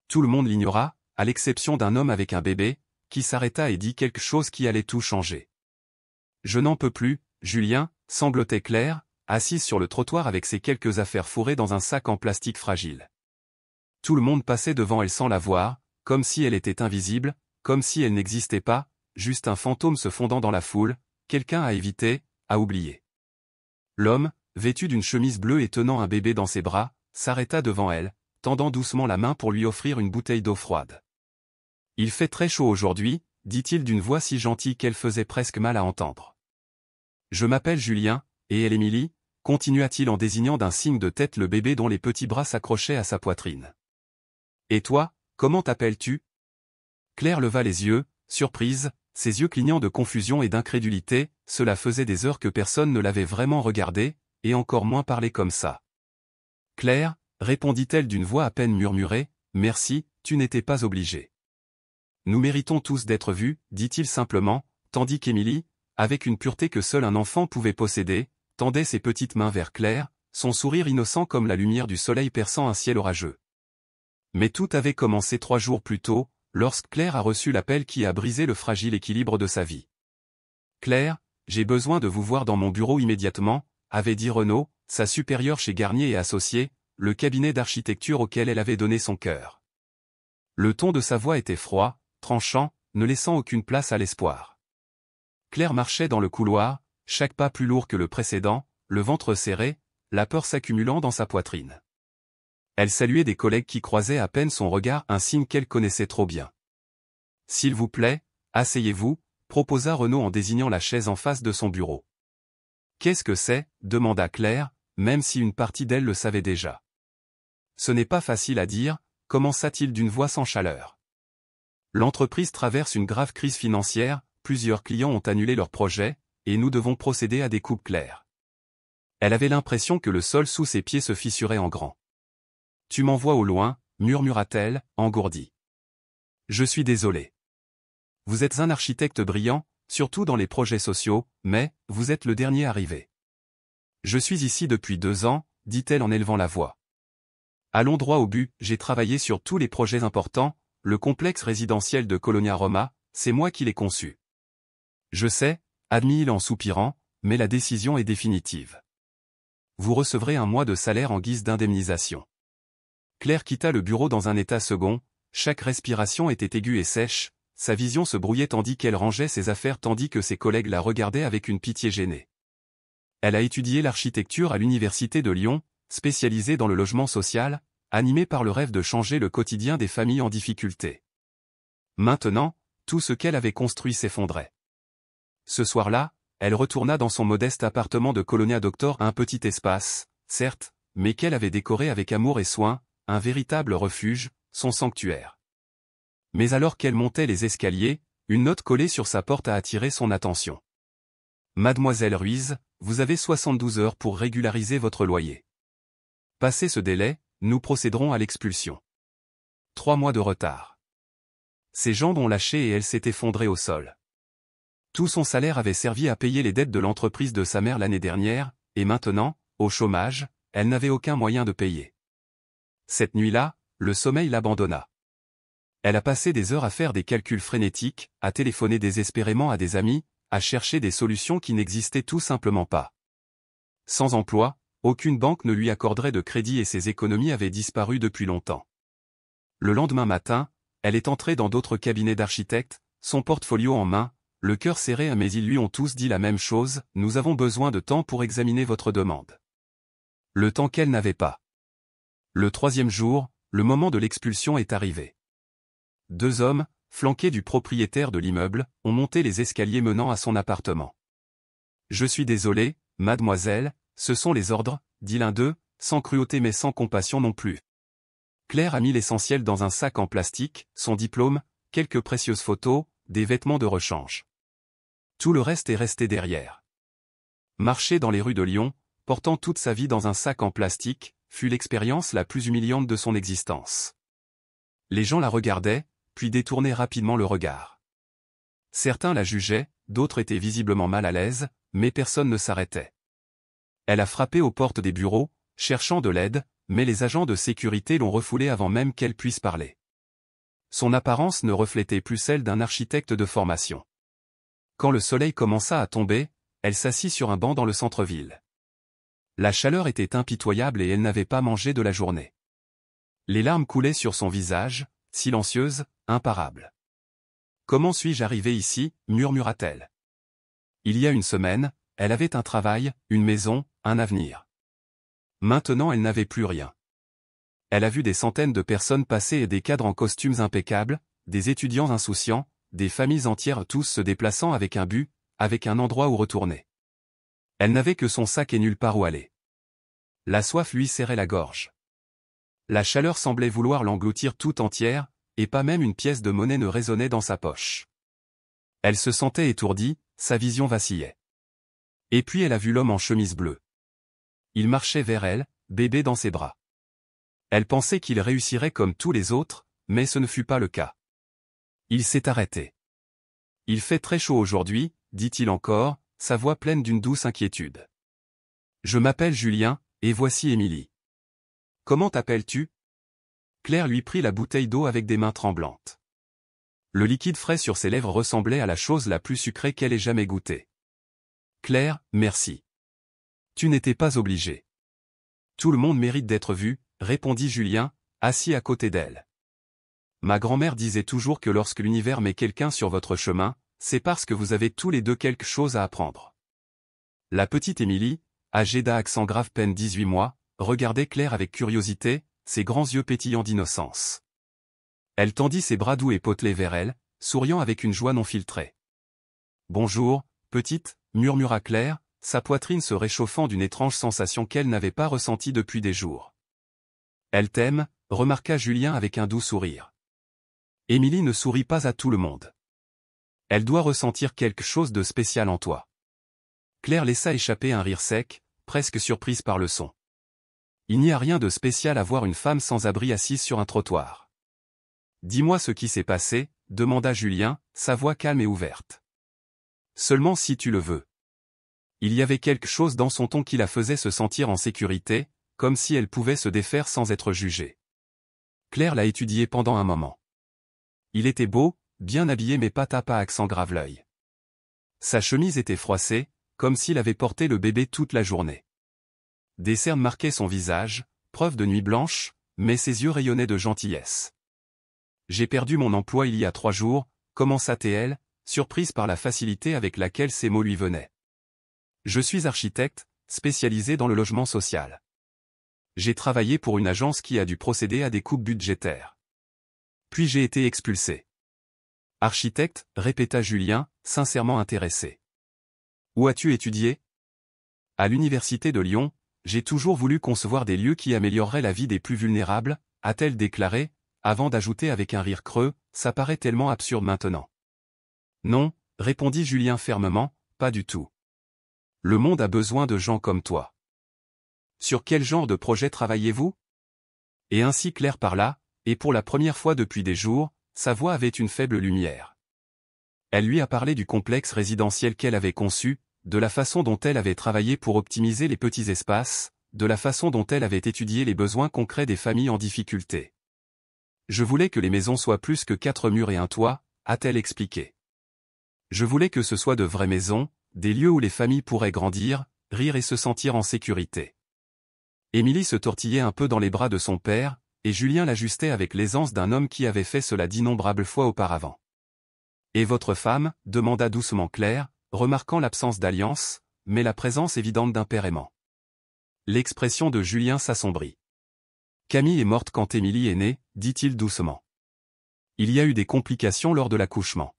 Tout le monde l'ignora, à l'exception d'un homme avec un bébé, qui s'arrêta et dit quelque chose qui allait tout changer. « Je n'en peux plus, Julien », sanglotait Claire, assise sur le trottoir avec ses quelques affaires fourrées dans un sac en plastique fragile. Tout le monde passait devant elle sans la voir, comme si elle était invisible, comme si elle n'existait pas, juste un fantôme se fondant dans la foule, quelqu'un à éviter, à oublier. L'homme, vêtu d'une chemise bleue et tenant un bébé dans ses bras, s'arrêta devant elle, tendant doucement la main pour lui offrir une bouteille d'eau froide. « Il fait très chaud aujourd'hui », dit-il d'une voix si gentille qu'elle faisait presque mal à entendre. « Je m'appelle Julien, et elle Émilie », continua-t-il en désignant d'un signe de tête le bébé dont les petits bras s'accrochaient à sa poitrine. « Et toi, comment t'appelles-tu » Claire leva les yeux, surprise, ses yeux clignant de confusion et d'incrédulité, cela faisait des heures que personne ne l'avait vraiment regardée, et encore moins parlé comme ça. « Claire », répondit-elle d'une voix à peine murmurée, « merci, tu n'étais pas obligée. »« Nous méritons tous d'être vus, » dit-il simplement, tandis qu'Émilie, avec une pureté que seul un enfant pouvait posséder, tendait ses petites mains vers Claire, son sourire innocent comme la lumière du soleil perçant un ciel orageux. Mais tout avait commencé 3 jours plus tôt, lorsque Claire a reçu l'appel qui a brisé le fragile équilibre de sa vie. « Claire, j'ai besoin de vous voir dans mon bureau immédiatement », avait dit Renaud, sa supérieure chez Garnier et Associés, le cabinet d'architecture auquel elle avait donné son cœur. Le ton de sa voix était froid, tranchant, ne laissant aucune place à l'espoir. Claire marchait dans le couloir, chaque pas plus lourd que le précédent, le ventre serré, la peur s'accumulant dans sa poitrine. Elle saluait des collègues qui croisaient à peine son regard, un signe qu'elle connaissait trop bien. « S'il vous plaît, asseyez-vous », proposa Renaud en désignant la chaise en face de son bureau. « Qu'est-ce que c'est » demanda Claire, même si une partie d'elle le savait déjà. « Ce n'est pas facile à dire », commença-t-il d'une voix sans chaleur. « L'entreprise traverse une grave crise financière, plusieurs clients ont annulé leurs projets, et nous devons procéder à des coupes claires. » Elle avait l'impression que le sol sous ses pieds se fissurait en grand. « Tu m'envoies au loin », murmura-t-elle, engourdie. « Je suis désolé. Vous êtes un architecte brillant, surtout dans les projets sociaux, mais, vous êtes le dernier arrivé. Je suis ici depuis 2 ans, dit-elle en élevant la voix. Allons droit au but, j'ai travaillé sur tous les projets importants, le complexe résidentiel de Colonia Roma, c'est moi qui l'ai conçu. Je sais, admit-il en soupirant, mais la décision est définitive. Vous recevrez un mois de salaire en guise d'indemnisation. Claire quitta le bureau dans un état second, chaque respiration était aiguë et sèche, sa vision se brouillait tandis qu'elle rangeait ses affaires tandis que ses collègues la regardaient avec une pitié gênée. Elle a étudié l'architecture à l'université de Lyon, spécialisée dans le logement social, animée par le rêve de changer le quotidien des familles en difficulté. Maintenant, tout ce qu'elle avait construit s'effondrait. Ce soir-là, elle retourna dans son modeste appartement de Colonia Doctor, un petit espace, certes, mais qu'elle avait décoré avec amour et soin, un véritable refuge, son sanctuaire. Mais alors qu'elle montait les escaliers, une note collée sur sa porte a attiré son attention. « Mademoiselle Ruiz, vous avez 72 heures pour régulariser votre loyer. Passé ce délai, nous procéderons à l'expulsion. » 3 mois de retard. Ses jambes ont lâché et elle s'est effondrée au sol. Tout son salaire avait servi à payer les dettes de l'entreprise de sa mère l'année dernière, et maintenant, au chômage, elle n'avait aucun moyen de payer. Cette nuit-là, le sommeil l'abandonna. Elle a passé des heures à faire des calculs frénétiques, à téléphoner désespérément à des amis, à chercher des solutions qui n'existaient tout simplement pas. Sans emploi, aucune banque ne lui accorderait de crédit et ses économies avaient disparu depuis longtemps. Le lendemain matin, elle est entrée dans d'autres cabinets d'architectes, son portfolio en main, le cœur serré, mais ils lui ont tous dit la même chose, « Nous avons besoin de temps pour examiner votre demande. » Le temps qu'elle n'avait pas. Le 3e jour, le moment de l'expulsion est arrivé. 2 hommes, flanqués du propriétaire de l'immeuble, ont monté les escaliers menant à son appartement. « Je suis désolé, mademoiselle, ce sont les ordres, » dit l'un d'eux, sans cruauté mais sans compassion non plus. Claire a mis l'essentiel dans un sac en plastique, son diplôme, quelques précieuses photos, des vêtements de rechange. Tout le reste est resté derrière. Marcher dans les rues de Lyon, portant toute sa vie dans un sac en plastique, fut l'expérience la plus humiliante de son existence. Les gens la regardaient, puis détournaient rapidement le regard. Certains la jugeaient, d'autres étaient visiblement mal à l'aise, mais personne ne s'arrêtait. Elle a frappé aux portes des bureaux, cherchant de l'aide, mais les agents de sécurité l'ont refoulée avant même qu'elle puisse parler. Son apparence ne reflétait plus celle d'un architecte de formation. Quand le soleil commença à tomber, elle s'assit sur un banc dans le centre-ville. La chaleur était impitoyable et elle n'avait pas mangé de la journée. Les larmes coulaient sur son visage, silencieuse, imparable. « Comment suis-je arrivée ici » murmura-t-elle. Il y a une semaine, elle avait un travail, une maison, un avenir. Maintenant elle n'avait plus rien. Elle a vu des centaines de personnes passer et des cadres en costumes impeccables, des étudiants insouciants, des familles entières tous se déplaçant avec un but, avec un endroit où retourner. Elle n'avait que son sac et nulle part où aller. La soif lui serrait la gorge. La chaleur semblait vouloir l'engloutir tout entière, et pas même une pièce de monnaie ne résonnait dans sa poche. Elle se sentait étourdie, sa vision vacillait. Et puis elle a vu l'homme en chemise bleue. Il marchait vers elle, bébé dans ses bras. Elle pensait qu'il réussirait comme tous les autres, mais ce ne fut pas le cas. Il s'est arrêté. « Il fait très chaud aujourd'hui », dit-il encore, sa voix pleine d'une douce inquiétude. « Je m'appelle Julien, et voici Émilie. »« Comment t'appelles-tu » Claire lui prit la bouteille d'eau avec des mains tremblantes. Le liquide frais sur ses lèvres ressemblait à la chose la plus sucrée qu'elle ait jamais goûtée. « Claire, merci. Tu n'étais pas obligée. »« Tout le monde mérite d'être vu », répondit Julien, assis à côté d'elle. « Ma grand-mère disait toujours que lorsque l'univers met quelqu'un sur votre chemin, c'est parce que vous avez tous les deux quelque chose à apprendre. » La petite Émilie, âgée d'accent grave peine 18 mois, regardait Claire avec curiosité, ses grands yeux pétillants d'innocence. Elle tendit ses bras doux et potelés vers elle, souriant avec une joie non filtrée. « Bonjour, petite » murmura Claire, sa poitrine se réchauffant d'une étrange sensation qu'elle n'avait pas ressentie depuis des jours. « Elle t'aime » remarqua Julien avec un doux sourire. Émilie ne sourit pas à tout le monde. Elle doit ressentir quelque chose de spécial en toi. Claire laissa échapper un rire sec, presque surprise par le son. Il n'y a rien de spécial à voir une femme sans abri assise sur un trottoir. Dis-moi ce qui s'est passé, demanda Julien, sa voix calme et ouverte. Seulement si tu le veux. Il y avait quelque chose dans son ton qui la faisait se sentir en sécurité, comme si elle pouvait se défaire sans être jugée. Claire l'a étudié pendant un moment. Il était beau, bien habillé mais pas tapa accent grave l'œil. Sa chemise était froissée, comme s'il avait porté le bébé toute la journée. Des cernes marquaient son visage, preuve de nuit blanche, mais ses yeux rayonnaient de gentillesse. « J'ai perdu mon emploi il y a 3 jours, commença-t-elle, surprise par la facilité avec laquelle ces mots lui venaient. Je suis architecte, spécialisé dans le logement social. J'ai travaillé pour une agence qui a dû procéder à des coupes budgétaires. Puis j'ai été expulsé. » Architecte, répéta Julien, sincèrement intéressé. Où as-tu étudié ? À l'université de Lyon, j'ai toujours voulu concevoir des lieux qui amélioreraient la vie des plus vulnérables, a-t-elle déclaré, avant d'ajouter avec un rire creux, ça paraît tellement absurde maintenant. Non, répondit Julien fermement, pas du tout. Le monde a besoin de gens comme toi. Sur quel genre de projet travaillez-vous ? Et ainsi Claire parla, et pour la première fois depuis des jours, sa voix avait une faible lumière. Elle lui a parlé du complexe résidentiel qu'elle avait conçu, de la façon dont elle avait travaillé pour optimiser les petits espaces, de la façon dont elle avait étudié les besoins concrets des familles en difficulté. Je voulais que les maisons soient plus que 4 murs et un toit, a-t-elle expliqué. Je voulais que ce soit de vraies maisons, des lieux où les familles pourraient grandir, rire et se sentir en sécurité. Émilie se tortillait un peu dans les bras de son père, et Julien l'ajustait avec l'aisance d'un homme qui avait fait cela d'innombrables fois auparavant. « Et votre femme » demanda doucement Claire, remarquant l'absence d'alliance, mais la présence évidente d'un père aimant. L'expression de Julien s'assombrit. « Camille est morte quand Émilie est née » dit-il doucement. « Il y a eu des complications lors de l'accouchement.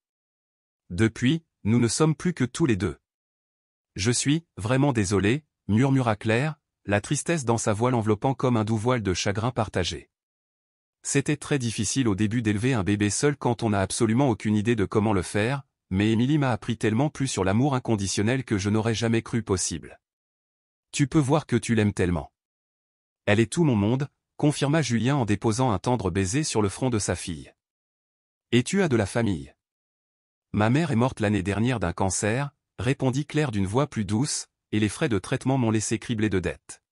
Depuis, nous ne sommes plus que tous les deux. »« Je suis vraiment désolé » murmura Claire, la tristesse dans sa voix l'enveloppant comme un doux voile de chagrin partagé. C'était très difficile au début d'élever un bébé seul quand on n'a absolument aucune idée de comment le faire, mais Émilie m'a appris tellement plus sur l'amour inconditionnel que je n'aurais jamais cru possible. Tu peux voir que tu l'aimes tellement. Elle est tout mon monde, confirma Julien en déposant un tendre baiser sur le front de sa fille. Et tu as de la famille. Ma mère est morte l'année dernière d'un cancer, répondit Claire d'une voix plus douce, et les frais de traitement m'ont laissé criblé de dettes.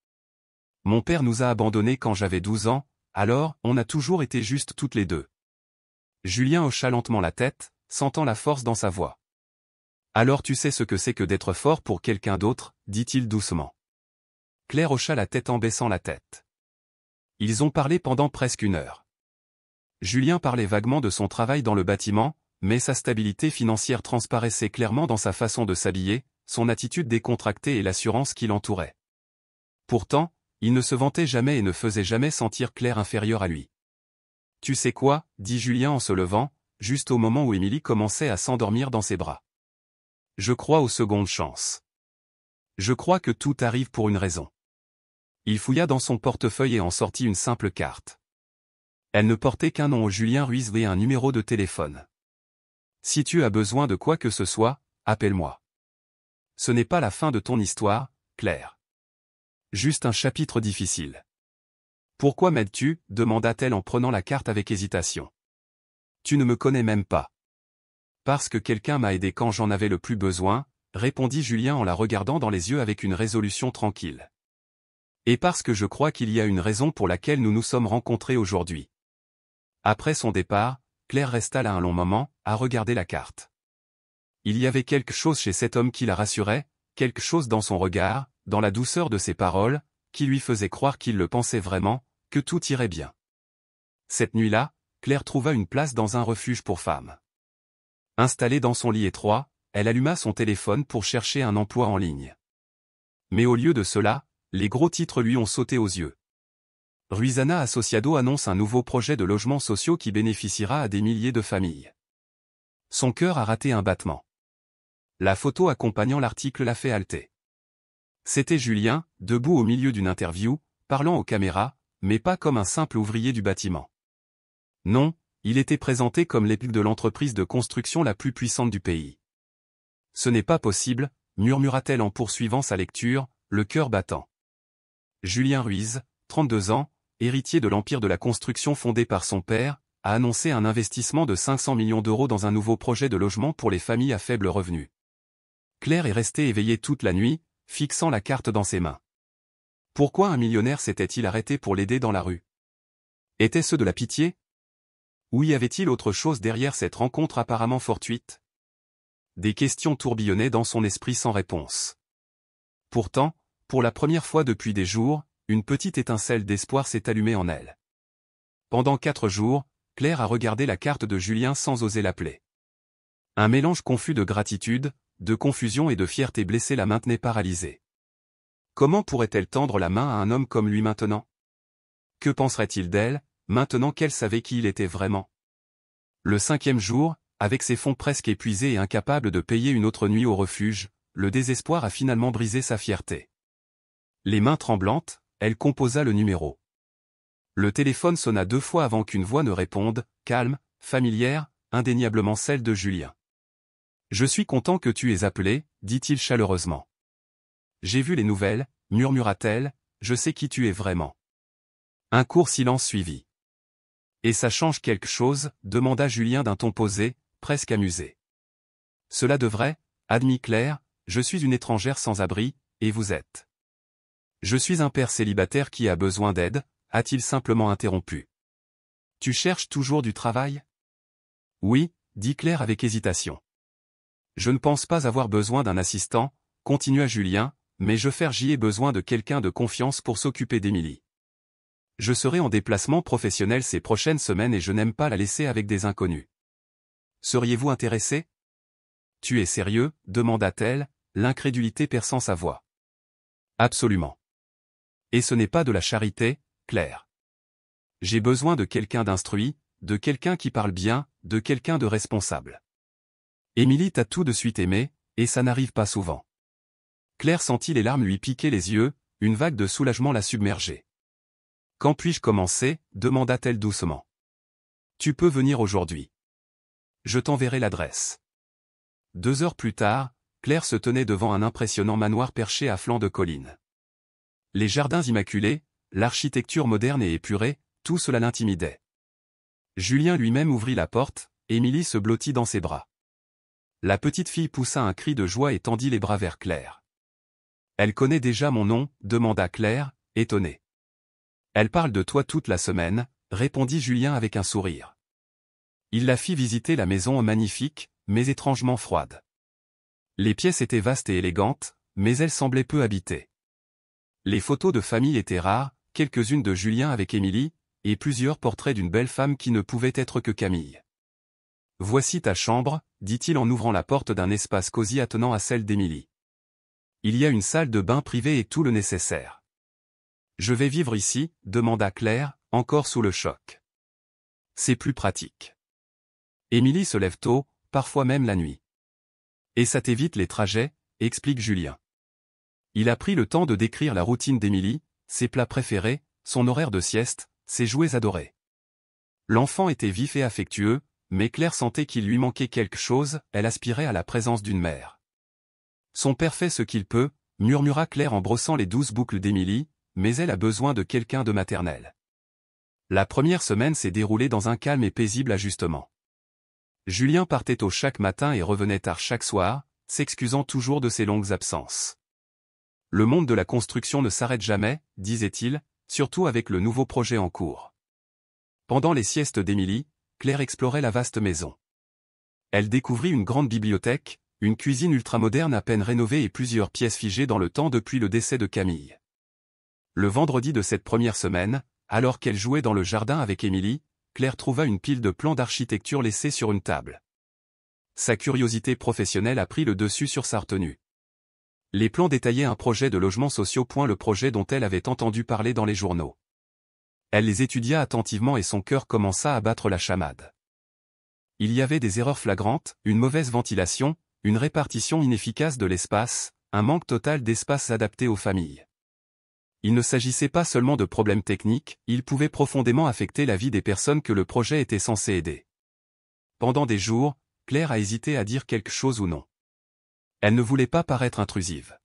Mon père nous a abandonnés quand j'avais 12 ans, alors on a toujours été juste toutes les deux. Julien hocha lentement la tête, sentant la force dans sa voix. Alors tu sais ce que c'est que d'être fort pour quelqu'un d'autre, dit-il doucement. Claire hocha la tête en baissant la tête. Ils ont parlé pendant presque 1 heure. Julien parlait vaguement de son travail dans le bâtiment, mais sa stabilité financière transparaissait clairement dans sa façon de s'habiller, son attitude décontractée et l'assurance qui l'entourait. Pourtant, il ne se vantait jamais et ne faisait jamais sentir Claire inférieure à lui. « Tu sais quoi » dit Julien en se levant, juste au moment où Émilie commençait à s'endormir dans ses bras. « Je crois aux secondes chances. Je crois que tout arrive pour une raison. » Il fouilla dans son portefeuille et en sortit une simple carte. Elle ne portait qu'un nom, Julien Ruiz, et un numéro de téléphone. « Si tu as besoin de quoi que ce soit, appelle-moi. Ce n'est pas la fin de ton histoire, Claire. Juste un chapitre difficile. » « Pourquoi m'aides-tu » demanda-t-elle en prenant la carte avec hésitation. « Tu ne me connais même pas. »« Parce que quelqu'un m'a aidé quand j'en avais le plus besoin » répondit Julien en la regardant dans les yeux avec une résolution tranquille. « Et parce que je crois qu'il y a une raison pour laquelle nous nous sommes rencontrés aujourd'hui. » Après son départ, Claire resta là un long moment, à regarder la carte. Il y avait quelque chose chez cet homme qui la rassurait, quelque chose dans son regard, dans la douceur de ses paroles, qui lui faisait croire qu'il le pensait vraiment, que tout irait bien. Cette nuit-là, Claire trouva une place dans un refuge pour femmes. Installée dans son lit étroit, elle alluma son téléphone pour chercher un emploi en ligne. Mais au lieu de cela, les gros titres lui ont sauté aux yeux. Ruizana Associado annonce un nouveau projet de logements sociaux qui bénéficiera à des milliers de familles. Son cœur a raté un battement. La photo accompagnant l'article l'a fait halter. C'était Julien, debout au milieu d'une interview, parlant aux caméras, mais pas comme un simple ouvrier du bâtiment. Non, il était présenté comme l'épique de l'entreprise de construction la plus puissante du pays. « Ce n'est pas possible » murmura-t-elle en poursuivant sa lecture, le cœur battant. Julien Ruiz, 32 ans, héritier de l'empire de la construction fondé par son père, a annoncé un investissement de 500 millions d'euros dans un nouveau projet de logement pour les familles à faible revenu. Claire est restée éveillée toute la nuit, fixant la carte dans ses mains. Pourquoi un millionnaire s'était-il arrêté pour l'aider dans la rue? Était-ce de la pitié? Ou y avait-il autre chose derrière cette rencontre apparemment fortuite? Des questions tourbillonnaient dans son esprit sans réponse. Pourtant, pour la première fois depuis des jours, une petite étincelle d'espoir s'est allumée en elle. Pendant 4 jours, Claire a regardé la carte de Julien sans oser l'appeler. Un mélange confus de gratitude, de confusion et de fierté blessée la maintenait paralysée. Comment pourrait-elle tendre la main à un homme comme lui maintenant? Que penserait-il d'elle, maintenant qu'elle savait qui il était vraiment? Le 5e jour, avec ses fonds presque épuisés et incapable de payer une autre nuit au refuge, le désespoir a finalement brisé sa fierté. Les mains tremblantes, elle composa le numéro. Le téléphone sonna 2 fois avant qu'une voix ne réponde, calme, familière, indéniablement celle de Julien. « Je suis content que tu aies appelé » dit-il chaleureusement. « J'ai vu les nouvelles » murmura-t-elle, « je sais qui tu es vraiment. » Un court silence suivit. « Et ça change quelque chose » demanda Julien d'un ton posé, presque amusé. « Cela devrait » admit Claire, « je suis une étrangère sans abri, et vous êtes. » « Je suis un père célibataire qui a besoin d'aide » a-t-il simplement interrompu. « Tu cherches toujours du travail ?» Oui, dit Claire avec hésitation. « Je ne pense pas avoir besoin d'un assistant, continua Julien, mais j'y ai besoin de quelqu'un de confiance pour s'occuper d'Émilie. Je serai en déplacement professionnel ces prochaines semaines et je n'aime pas la laisser avec des inconnus. Seriez-vous intéressé ? » « Tu es sérieux » demanda-t-elle, l'incrédulité perçant sa voix. « Absolument. Et ce n'est pas de la charité, Claire. J'ai besoin de quelqu'un d'instruit, de quelqu'un qui parle bien, de quelqu'un de responsable. Émilie t'a tout de suite aimé, et ça n'arrive pas souvent. » Claire sentit les larmes lui piquer les yeux, une vague de soulagement la submerger. « Quand puis-je commencer » demanda-t-elle doucement. « Tu peux venir aujourd'hui. Je t'enverrai l'adresse. » 2 heures plus tard, Claire se tenait devant un impressionnant manoir perché à flanc de colline. Les jardins immaculés, l'architecture moderne et épurée, tout cela l'intimidait. Julien lui-même ouvrit la porte, Émilie se blottit dans ses bras. La petite fille poussa un cri de joie et tendit les bras vers Claire. « Elle connaît déjà mon nom » demanda Claire, étonnée. « Elle parle de toi toute la semaine » répondit Julien avec un sourire. Il la fit visiter la maison magnifique, mais étrangement froide. Les pièces étaient vastes et élégantes, mais elles semblaient peu habitées. Les photos de famille étaient rares, quelques-unes de Julien avec Émilie, et plusieurs portraits d'une belle femme qui ne pouvait être que Camille. « Voici ta chambre », dit-il en ouvrant la porte d'un espace cosy attenant à celle d'Émilie. « Il y a une salle de bain privée et tout le nécessaire. »« Je vais vivre ici », demanda Claire, encore sous le choc. « C'est plus pratique. Émilie se lève tôt, parfois même la nuit. Et ça t'évite les trajets, explique Julien. Il a pris le temps de décrire la routine d'Émilie, ses plats préférés, son horaire de sieste, ses jouets adorés. L'enfant était vif et affectueux, mais Claire sentait qu'il lui manquait quelque chose, elle aspirait à la présence d'une mère. Son père fait ce qu'il peut, murmura Claire en brossant les douces boucles d'Émilie, mais elle a besoin de quelqu'un de maternel. La première semaine s'est déroulée dans un calme et paisible ajustement. Julien partait tôt chaque matin et revenait tard chaque soir, s'excusant toujours de ses longues absences. Le monde de la construction ne s'arrête jamais, disait-il, surtout avec le nouveau projet en cours. Pendant les siestes d'Émilie, Claire explorait la vaste maison. Elle découvrit une grande bibliothèque, une cuisine ultramoderne à peine rénovée et plusieurs pièces figées dans le temps depuis le décès de Camille. Le vendredi de cette première semaine, alors qu'elle jouait dans le jardin avec Émilie, Claire trouva une pile de plans d'architecture laissés sur une table. Sa curiosité professionnelle a pris le dessus sur sa retenue. Les plans détaillaient un projet de logement social. Le projet dont elle avait entendu parler dans les journaux. Elle les étudia attentivement et son cœur commença à battre la chamade. Il y avait des erreurs flagrantes, une mauvaise ventilation, une répartition inefficace de l'espace, un manque total d'espace adapté aux familles. Il ne s'agissait pas seulement de problèmes techniques, ils pouvaient profondément affecter la vie des personnes que le projet était censé aider. Pendant des jours, Claire a hésité à dire quelque chose ou non. Elle ne voulait pas paraître intrusive.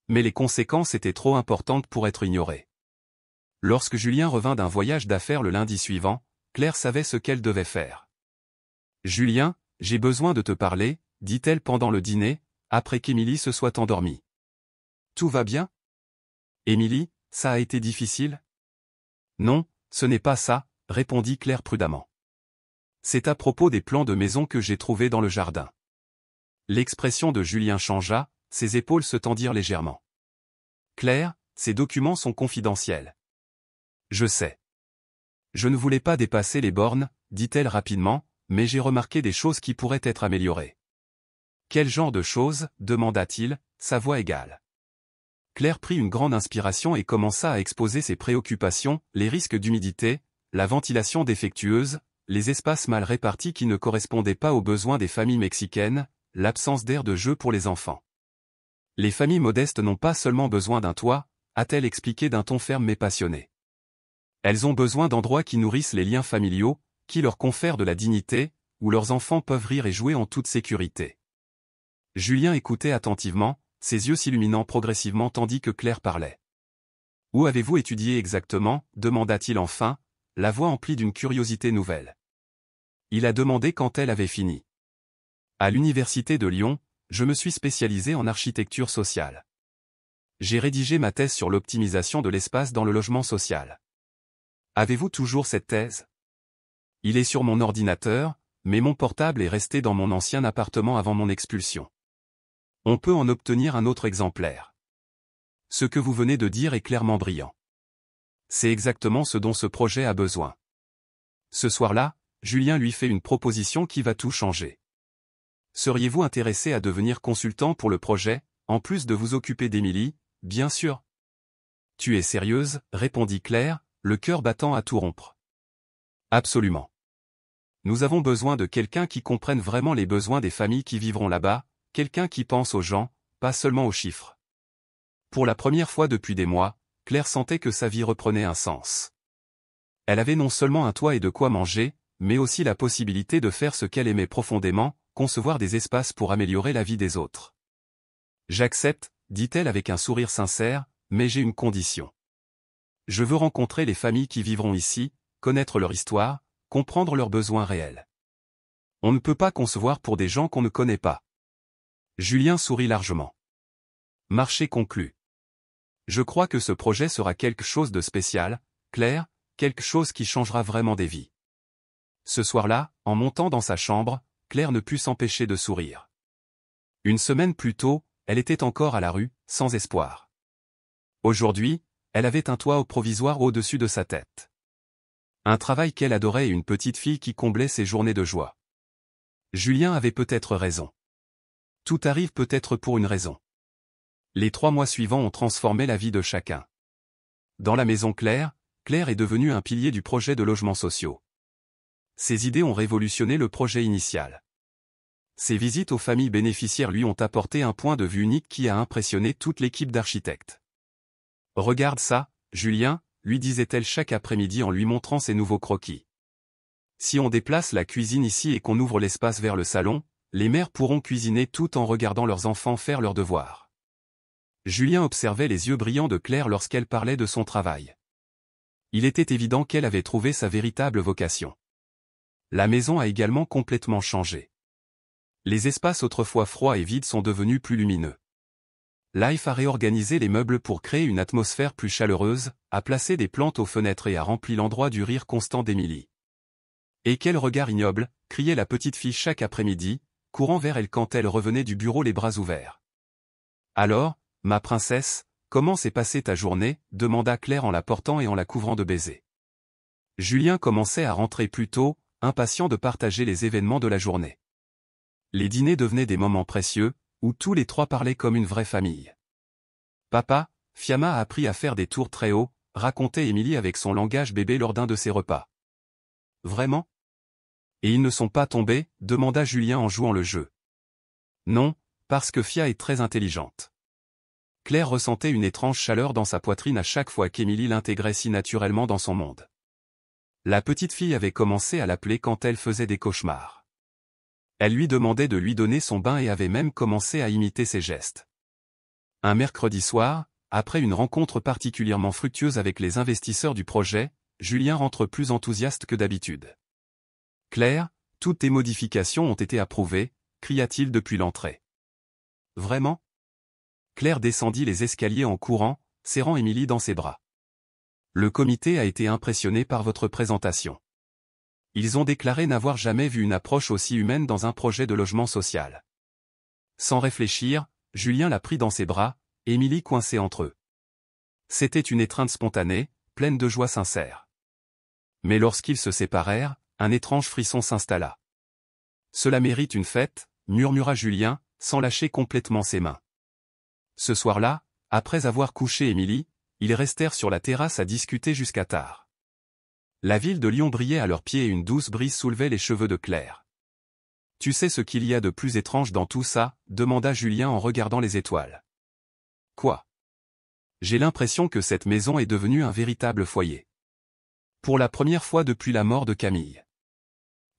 Mais les conséquences étaient trop importantes pour être ignorées. Lorsque Julien revint d'un voyage d'affaires le lundi suivant, Claire savait ce qu'elle devait faire. « Julien, j'ai besoin de te parler », dit-elle pendant le dîner, après qu'Émilie se soit endormie. « Tout va bien ? Émilie, ça a été difficile ? » « Non, ce n'est pas ça, » répondit Claire prudemment. « C'est à propos des plans de maison que j'ai trouvés dans le jardin. » L'expression de Julien changea, ses épaules se tendirent légèrement. « Claire, ces documents sont confidentiels. »« Je sais. »« Je ne voulais pas dépasser les bornes, » dit-elle rapidement, « mais j'ai remarqué des choses qui pourraient être améliorées. »« Quel genre de choses ?» demanda-t-il, sa voix égale. Claire prit une grande inspiration et commença à exposer ses préoccupations, les risques d'humidité, la ventilation défectueuse, les espaces mal répartis qui ne correspondaient pas aux besoins des familles mexicaines, l'absence d'aire de jeu pour les enfants. Les familles modestes n'ont pas seulement besoin d'un toit, a-t-elle expliqué d'un ton ferme mais passionné. Elles ont besoin d'endroits qui nourrissent les liens familiaux, qui leur confèrent de la dignité, où leurs enfants peuvent rire et jouer en toute sécurité. Julien écoutait attentivement, ses yeux s'illuminant progressivement tandis que Claire parlait. « Où avez-vous étudié exactement ?» demanda-t-il enfin, la voix emplie d'une curiosité nouvelle. Il a demandé quand elle avait fini. « À l'université de Lyon, je me suis spécialisé en architecture sociale. J'ai rédigé ma thèse sur l'optimisation de l'espace dans le logement social. » Avez-vous toujours cette thèse ? Il est sur mon ordinateur, mais mon portable est resté dans mon ancien appartement avant mon expulsion. On peut en obtenir un autre exemplaire. Ce que vous venez de dire est clairement brillant. C'est exactement ce dont ce projet a besoin. Ce soir-là, Julien lui fait une proposition qui va tout changer. Seriez-vous intéressé à devenir consultant pour le projet, en plus de vous occuper d'Émilie, bien sûr. Tu es sérieuse, répondit Claire, le cœur battant à tout rompre. Absolument. Nous avons besoin de quelqu'un qui comprenne vraiment les besoins des familles qui vivront là-bas, quelqu'un qui pense aux gens, pas seulement aux chiffres. Pour la première fois depuis des mois, Claire sentait que sa vie reprenait un sens. Elle avait non seulement un toit et de quoi manger, mais aussi la possibilité de faire ce qu'elle aimait profondément, concevoir des espaces pour améliorer la vie des autres. J'accepte, dit-elle avec un sourire sincère, mais j'ai une condition. Je veux rencontrer les familles qui vivront ici, connaître leur histoire, comprendre leurs besoins réels. On ne peut pas concevoir pour des gens qu'on ne connaît pas. Julien sourit largement. Marché conclu. Je crois que ce projet sera quelque chose de spécial, Claire, quelque chose qui changera vraiment des vies. Ce soir-là, en montant dans sa chambre, Claire ne put s'empêcher de sourire. Une semaine plus tôt, elle était encore à la rue, sans espoir. Aujourd'hui, elle avait un toit provisoire au-dessus de sa tête. Un travail qu'elle adorait et une petite fille qui comblait ses journées de joie. Julien avait peut-être raison. Tout arrive peut-être pour une raison. Les 3 mois suivants ont transformé la vie de chacun. Dans la maison Claire, Claire est devenue un pilier du projet de logements sociaux. Ses idées ont révolutionné le projet initial. Ses visites aux familles bénéficiaires lui ont apporté un point de vue unique qui a impressionné toute l'équipe d'architectes. « Regarde ça, Julien », lui disait-elle chaque après-midi en lui montrant ses nouveaux croquis. Si on déplace la cuisine ici et qu'on ouvre l'espace vers le salon, les mères pourront cuisiner tout en regardant leurs enfants faire leurs devoirs. Julien observait les yeux brillants de Claire lorsqu'elle parlait de son travail. Il était évident qu'elle avait trouvé sa véritable vocation. La maison a également complètement changé. Les espaces autrefois froids et vides sont devenus plus lumineux. Life a réorganisé les meubles pour créer une atmosphère plus chaleureuse, a placé des plantes aux fenêtres et a rempli l'endroit du rire constant d'Émilie. « Et quel regard ignoble !» criait la petite fille chaque après-midi, courant vers elle quand elle revenait du bureau les bras ouverts. « Alors, ma princesse, comment s'est passée ta journée ?» demanda Claire en la portant et en la couvrant de baisers. Julien commençait à rentrer plus tôt, impatient de partager les événements de la journée. Les dîners devenaient des moments précieux, où tous les 3 parlaient comme une vraie famille. « Papa, Fiamma a appris à faire des tours très hauts », racontait Émilie avec son langage bébé lors d'un de ses repas. « Vraiment ? Et ils ne sont pas tombés ?» demanda Julien en jouant le jeu. « Non, parce que Fia est très intelligente. » Claire ressentait une étrange chaleur dans sa poitrine à chaque fois qu'Émilie l'intégrait si naturellement dans son monde. La petite fille avait commencé à l'appeler quand elle faisait des cauchemars. Elle lui demandait de lui donner son bain et avait même commencé à imiter ses gestes. Un mercredi soir, après une rencontre particulièrement fructueuse avec les investisseurs du projet, Julien rentre plus enthousiaste que d'habitude. « Claire, toutes tes modifications ont été approuvées », cria-t-il depuis l'entrée. « Vraiment ?» Claire descendit les escaliers en courant, serrant Émilie dans ses bras. « Le comité a été impressionné par votre présentation. Ils ont déclaré n'avoir jamais vu une approche aussi humaine dans un projet de logement social. » Sans réfléchir, Julien la prit dans ses bras, Émilie coincée entre eux. C'était une étreinte spontanée, pleine de joie sincère. Mais lorsqu'ils se séparèrent, un étrange frisson s'installa. « Cela mérite une fête », murmura Julien, sans lâcher complètement ses mains. Ce soir-là, après avoir couché Émilie, ils restèrent sur la terrasse à discuter jusqu'à tard. La ville de Lyon brillait à leurs pieds et une douce brise soulevait les cheveux de Claire. « Tu sais ce qu'il y a de plus étrange dans tout ça ?» demanda Julien en regardant les étoiles. « Quoi ? J'ai l'impression que cette maison est devenue un véritable foyer. Pour la première fois depuis la mort de Camille. »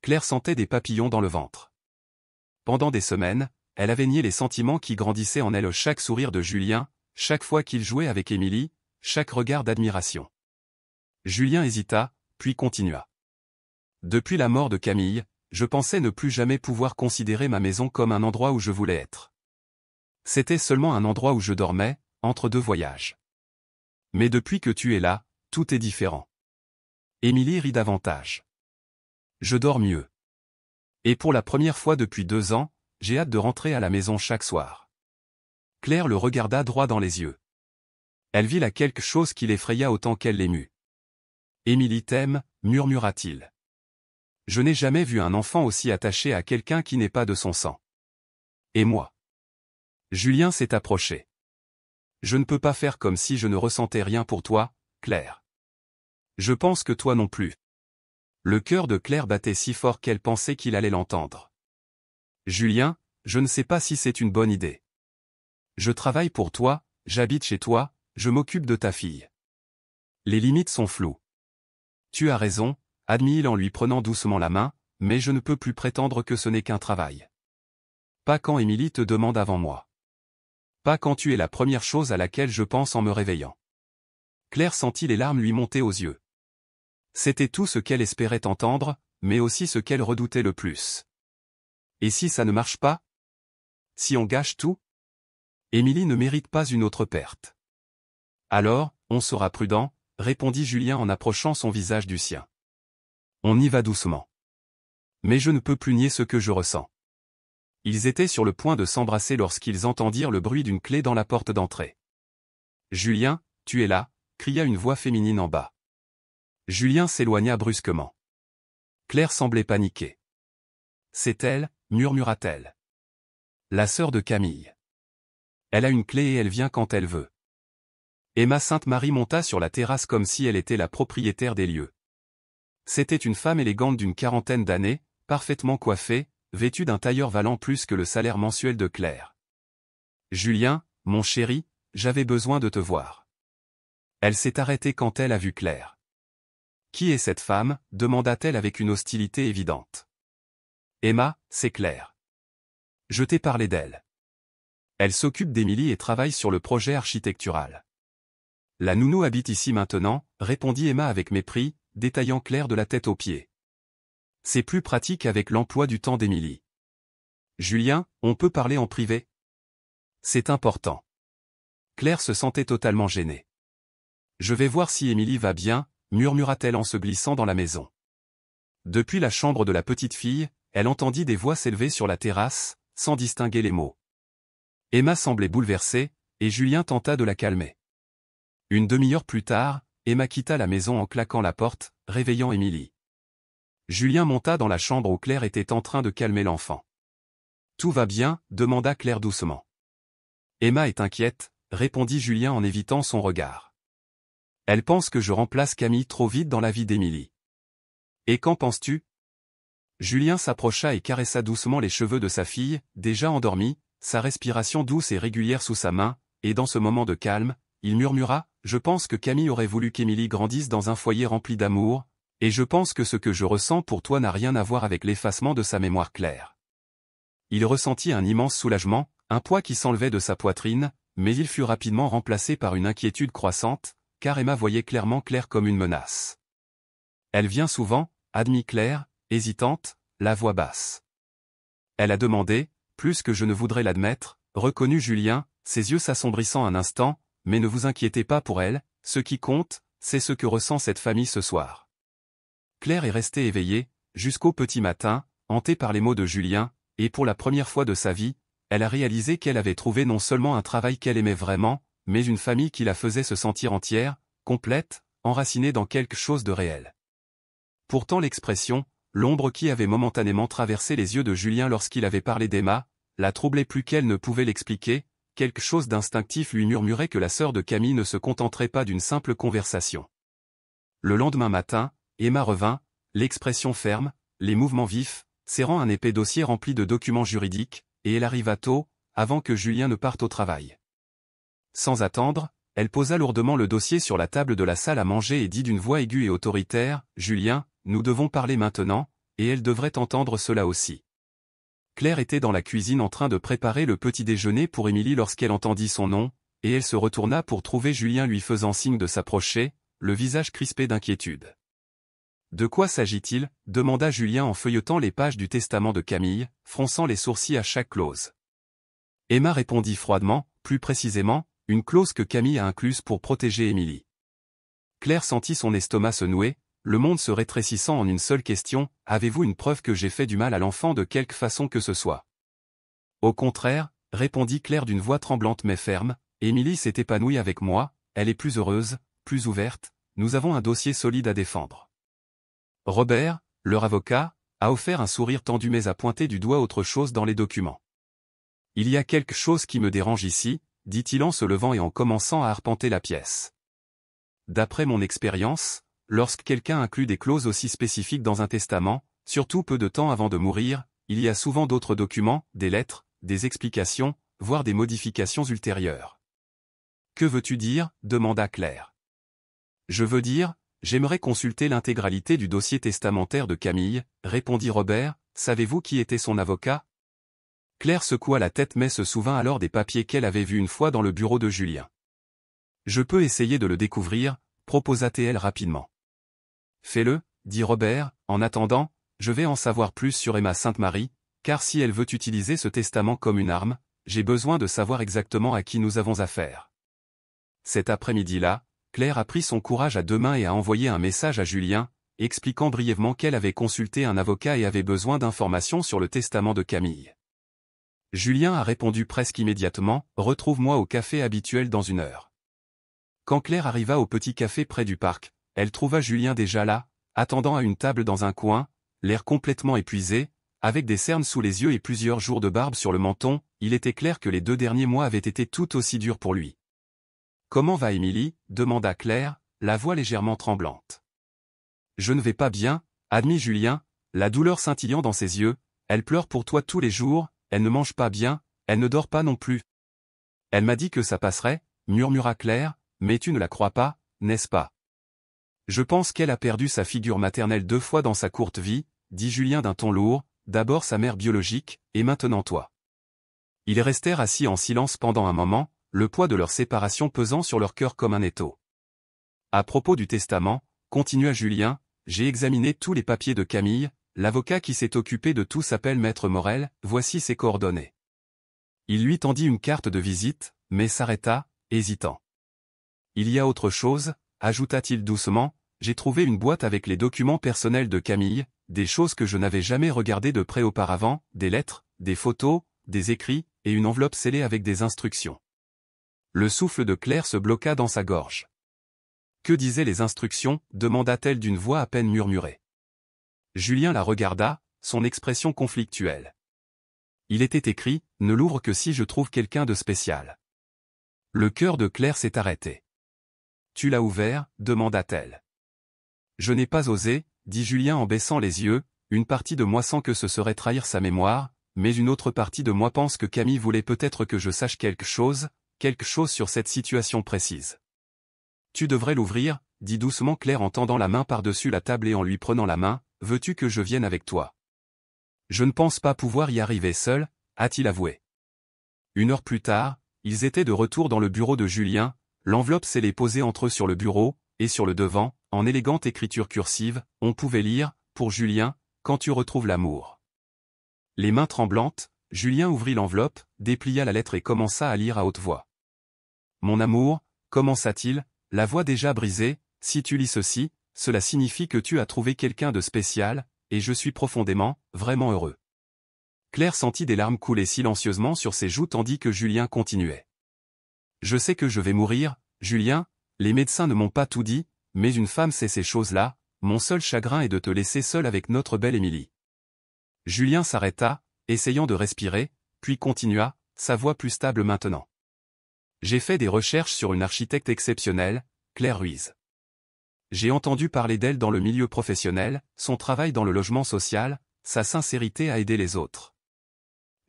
Claire sentait des papillons dans le ventre. Pendant des semaines, elle avait nié les sentiments qui grandissaient en elle, chaque sourire de Julien, chaque fois qu'il jouait avec Émilie, chaque regard d'admiration. Julien hésita, puis continua. « Depuis la mort de Camille, je pensais ne plus jamais pouvoir considérer ma maison comme un endroit où je voulais être. C'était seulement un endroit où je dormais, entre 2 voyages. Mais depuis que tu es là, tout est différent. » Émilie rit davantage. « Je dors mieux. Et pour la première fois depuis 2 ans, j'ai hâte de rentrer à la maison chaque soir. » Claire le regarda droit dans les yeux. Elle vit là quelque chose qui l'effraya autant qu'elle l'émut. « Émilie t'aime », murmura-t-il. « Je n'ai jamais vu un enfant aussi attaché à quelqu'un qui n'est pas de son sang. Et moi ?» Julien s'est approché. « Je ne peux pas faire comme si je ne ressentais rien pour toi, Claire. Je pense que toi non plus. » Le cœur de Claire battait si fort qu'elle pensait qu'il allait l'entendre. « Julien, je ne sais pas si c'est une bonne idée. Je travaille pour toi, j'habite chez toi, je m'occupe de ta fille. Les limites sont floues. Tu as raison, » admit-il en lui prenant doucement la main, « mais je ne peux plus prétendre que ce n'est qu'un travail. Pas quand Émilie te demande avant moi. Pas quand tu es la première chose à laquelle je pense en me réveillant. » Claire sentit les larmes lui monter aux yeux. C'était tout ce qu'elle espérait entendre, mais aussi ce qu'elle redoutait le plus. Et si ça ne marche pas? Si on gâche tout? Émilie ne mérite pas une autre perte. Alors, on sera prudent, répondit Julien en approchant son visage du sien. On y va doucement. Mais je ne peux plus nier ce que je ressens. Ils étaient sur le point de s'embrasser lorsqu'ils entendirent le bruit d'une clé dans la porte d'entrée. « Julien, tu es là » cria une voix féminine en bas. Julien s'éloigna brusquement. Claire semblait paniquée. « C'est elle » murmura-t-elle. « La sœur de Camille. Elle a une clé et elle vient quand elle veut. » Emma Sainte-Marie monta sur la terrasse comme si elle était la propriétaire des lieux. C'était une femme élégante d'une quarantaine d'années, parfaitement coiffée, vêtue d'un tailleur valant plus que le salaire mensuel de Claire. « Julien, mon chéri, j'avais besoin de te voir. » Elle s'est arrêtée quand elle a vu Claire. « Qui est cette femme » demanda-t-elle avec une hostilité évidente. « Emma, c'est Claire. Je t'ai parlé d'elle. Elle s'occupe d'Émilie et travaille sur le projet architectural. » « La nounou habite ici maintenant » répondit Emma avec mépris, détaillant Claire de la tête aux pieds. « C'est plus pratique avec l'emploi du temps d'Émilie. »« Julien, on peut parler en privé ?»« C'est important. » Claire se sentait totalement gênée. « Je vais voir si Émilie va bien » murmura-t-elle en se glissant dans la maison. Depuis la chambre de la petite fille, elle entendit des voix s'élever sur la terrasse, sans distinguer les mots. Emma semblait bouleversée, et Julien tenta de la calmer. Une demi-heure plus tard, Emma quitta la maison en claquant la porte, réveillant Émilie. Julien monta dans la chambre où Claire était en train de calmer l'enfant. « Tout va bien » demanda Claire doucement. « Emma est inquiète » répondit Julien en évitant son regard. « Elle pense que je remplace Camille trop vite dans la vie d'Émilie. »« Et qu'en penses-tu » Julien s'approcha et caressa doucement les cheveux de sa fille, déjà endormie, sa respiration douce et régulière sous sa main, et dans ce moment de calme, il murmura « Je pense que Camille aurait voulu qu'Émilie grandisse dans un foyer rempli d'amour, et je pense que ce que je ressens pour toi n'a rien à voir avec l'effacement de sa mémoire claire. » Il ressentit un immense soulagement, un poids qui s'enlevait de sa poitrine, mais il fut rapidement remplacé par une inquiétude croissante, car Emma voyait clairement Claire comme une menace. « Elle vient souvent » admit Claire, hésitante, la voix basse. « Elle a demandé, plus que je ne voudrais l'admettre » reconnut Julien, ses yeux s'assombrissant un instant, « mais ne vous inquiétez pas pour elle, ce qui compte, c'est ce que ressent cette famille ce soir. » Claire est restée éveillée, jusqu'au petit matin, hantée par les mots de Julien, et pour la première fois de sa vie, elle a réalisé qu'elle avait trouvé non seulement un travail qu'elle aimait vraiment, mais une famille qui la faisait se sentir entière, complète, enracinée dans quelque chose de réel. Pourtant l'expression, l'ombre qui avait momentanément traversé les yeux de Julien lorsqu'il avait parlé d'Emma, la troublait plus qu'elle ne pouvait l'expliquer, quelque chose d'instinctif lui murmurait que la sœur de Camille ne se contenterait pas d'une simple conversation. Le lendemain matin, Emma revint, l'expression ferme, les mouvements vifs, serrant un épais dossier rempli de documents juridiques, et elle arriva tôt, avant que Julien ne parte au travail. Sans attendre, elle posa lourdement le dossier sur la table de la salle à manger et dit d'une voix aiguë et autoritaire, « Julien, nous devons parler maintenant, et elle devrait entendre cela aussi. » Claire était dans la cuisine en train de préparer le petit déjeuner pour Émilie lorsqu'elle entendit son nom, et elle se retourna pour trouver Julien lui faisant signe de s'approcher, le visage crispé d'inquiétude. « De quoi s'agit-il » demanda Julien en feuilletant les pages du testament de Camille, fronçant les sourcils à chaque clause. Emma répondit froidement, plus précisément, une clause que Camille a incluse pour protéger Émilie. Claire sentit son estomac se nouer, le monde se rétrécissant en une seule question, « Avez-vous une preuve que j'ai fait du mal à l'enfant de quelque façon que ce soit ?» Au contraire, répondit Claire d'une voix tremblante mais ferme, « Émilie s'est épanouie avec moi, elle est plus heureuse, plus ouverte, nous avons un dossier solide à défendre. » Robert, leur avocat, a offert un sourire tendu mais a pointé du doigt autre chose dans les documents. « Il y a quelque chose qui me dérange ici » dit-il en se levant et en commençant à arpenter la pièce. « D'après mon expérience, lorsque quelqu'un inclut des clauses aussi spécifiques dans un testament, surtout peu de temps avant de mourir, il y a souvent d'autres documents, des lettres, des explications, voire des modifications ultérieures. »« Que veux-tu dire » demanda Claire. « Je veux dire, j'aimerais consulter l'intégralité du dossier testamentaire de Camille, » répondit Robert, « savez-vous qui était son avocat ?» Claire secoua la tête mais se souvint alors des papiers qu'elle avait vus une fois dans le bureau de Julien. « Je peux essayer de le découvrir » proposa-t-elle rapidement. « Fais-le » dit Robert, « en attendant, je vais en savoir plus sur Emma Sainte-Marie, car si elle veut utiliser ce testament comme une arme, j'ai besoin de savoir exactement à qui nous avons affaire. » Cet après-midi-là, Claire a pris son courage à deux mains et a envoyé un message à Julien, expliquant brièvement qu'elle avait consulté un avocat et avait besoin d'informations sur le testament de Camille. Julien a répondu presque immédiatement, « Retrouve-moi au café habituel dans 1 heure. » Quand Claire arriva au petit café près du parc, elle trouva Julien déjà là, attendant à une table dans un coin, l'air complètement épuisé, avec des cernes sous les yeux et plusieurs jours de barbe sur le menton. Il était clair que les 2 derniers mois avaient été tout aussi durs pour lui. « Comment va Émilie » demanda Claire, la voix légèrement tremblante. « Je ne vais pas bien » admit Julien, la douleur scintillant dans ses yeux. « Elle pleure pour toi tous les jours, elle ne mange pas bien, elle ne dort pas non plus. »« Elle m'a dit que ça passerait » murmura Claire, « mais tu ne la crois pas, n'est-ce pas ?»« Je pense qu'elle a perdu sa figure maternelle 2 fois dans sa courte vie, » dit Julien d'un ton lourd, « d'abord sa mère biologique, et maintenant toi. » Ils restèrent assis en silence pendant un moment, le poids de leur séparation pesant sur leur cœur comme un étau. « À propos du testament, » continua Julien, « j'ai examiné tous les papiers de Camille, l'avocat qui s'est occupé de tout s'appelle Maître Morel, voici ses coordonnées. » Il lui tendit une carte de visite, mais s'arrêta, hésitant. « Il y a autre chose, » ajouta-t-il doucement, « j'ai trouvé une boîte avec les documents personnels de Camille, des choses que je n'avais jamais regardées de près auparavant, des lettres, des photos, des écrits, et une enveloppe scellée avec des instructions. » Le souffle de Claire se bloqua dans sa gorge. « Que disaient les instructions » demanda-t-elle d'une voix à peine murmurée. Julien la regarda, son expression conflictuelle. Il était écrit, « Ne l'ouvre que si je trouve quelqu'un de spécial. » Le cœur de Claire s'est arrêté. « Tu l'as ouvert » demanda-t-elle. « Je n'ai pas osé » dit Julien en baissant les yeux, « une partie de moi sent que ce serait trahir sa mémoire, mais une autre partie de moi pense que Camille voulait peut-être que je sache quelque chose sur cette situation précise. » « Tu devrais l'ouvrir » dit doucement Claire en tendant la main par-dessus la table et en lui prenant la main, « Veux-tu que je vienne avec toi ?»« Je ne pense pas pouvoir y arriver seul » a-t-il avoué. 1 heure plus tard, ils étaient de retour dans le bureau de Julien, l'enveloppe scellée posée entre eux sur le bureau, et sur le devant, en élégante écriture cursive, on pouvait lire, pour Julien, « Quand tu retrouves l'amour ». Les mains tremblantes, Julien ouvrit l'enveloppe, déplia la lettre et commença à lire à haute voix. « Mon amour » commença-t-il, la voix déjà brisée, « si tu lis ceci, cela signifie que tu as trouvé quelqu'un de spécial, et je suis profondément, vraiment heureux. » Claire sentit des larmes couler silencieusement sur ses joues tandis que Julien continuait. « Je sais que je vais mourir, Julien, les médecins ne m'ont pas tout dit, mais une femme sait ces choses-là, mon seul chagrin est de te laisser seul avec notre belle Émilie. » Julien s'arrêta, essayant de respirer, puis continua, sa voix plus stable maintenant. « J'ai fait des recherches sur une architecte exceptionnelle, Claire Ruiz. J'ai entendu parler d'elle dans le milieu professionnel, son travail dans le logement social, sa sincérité à aider les autres.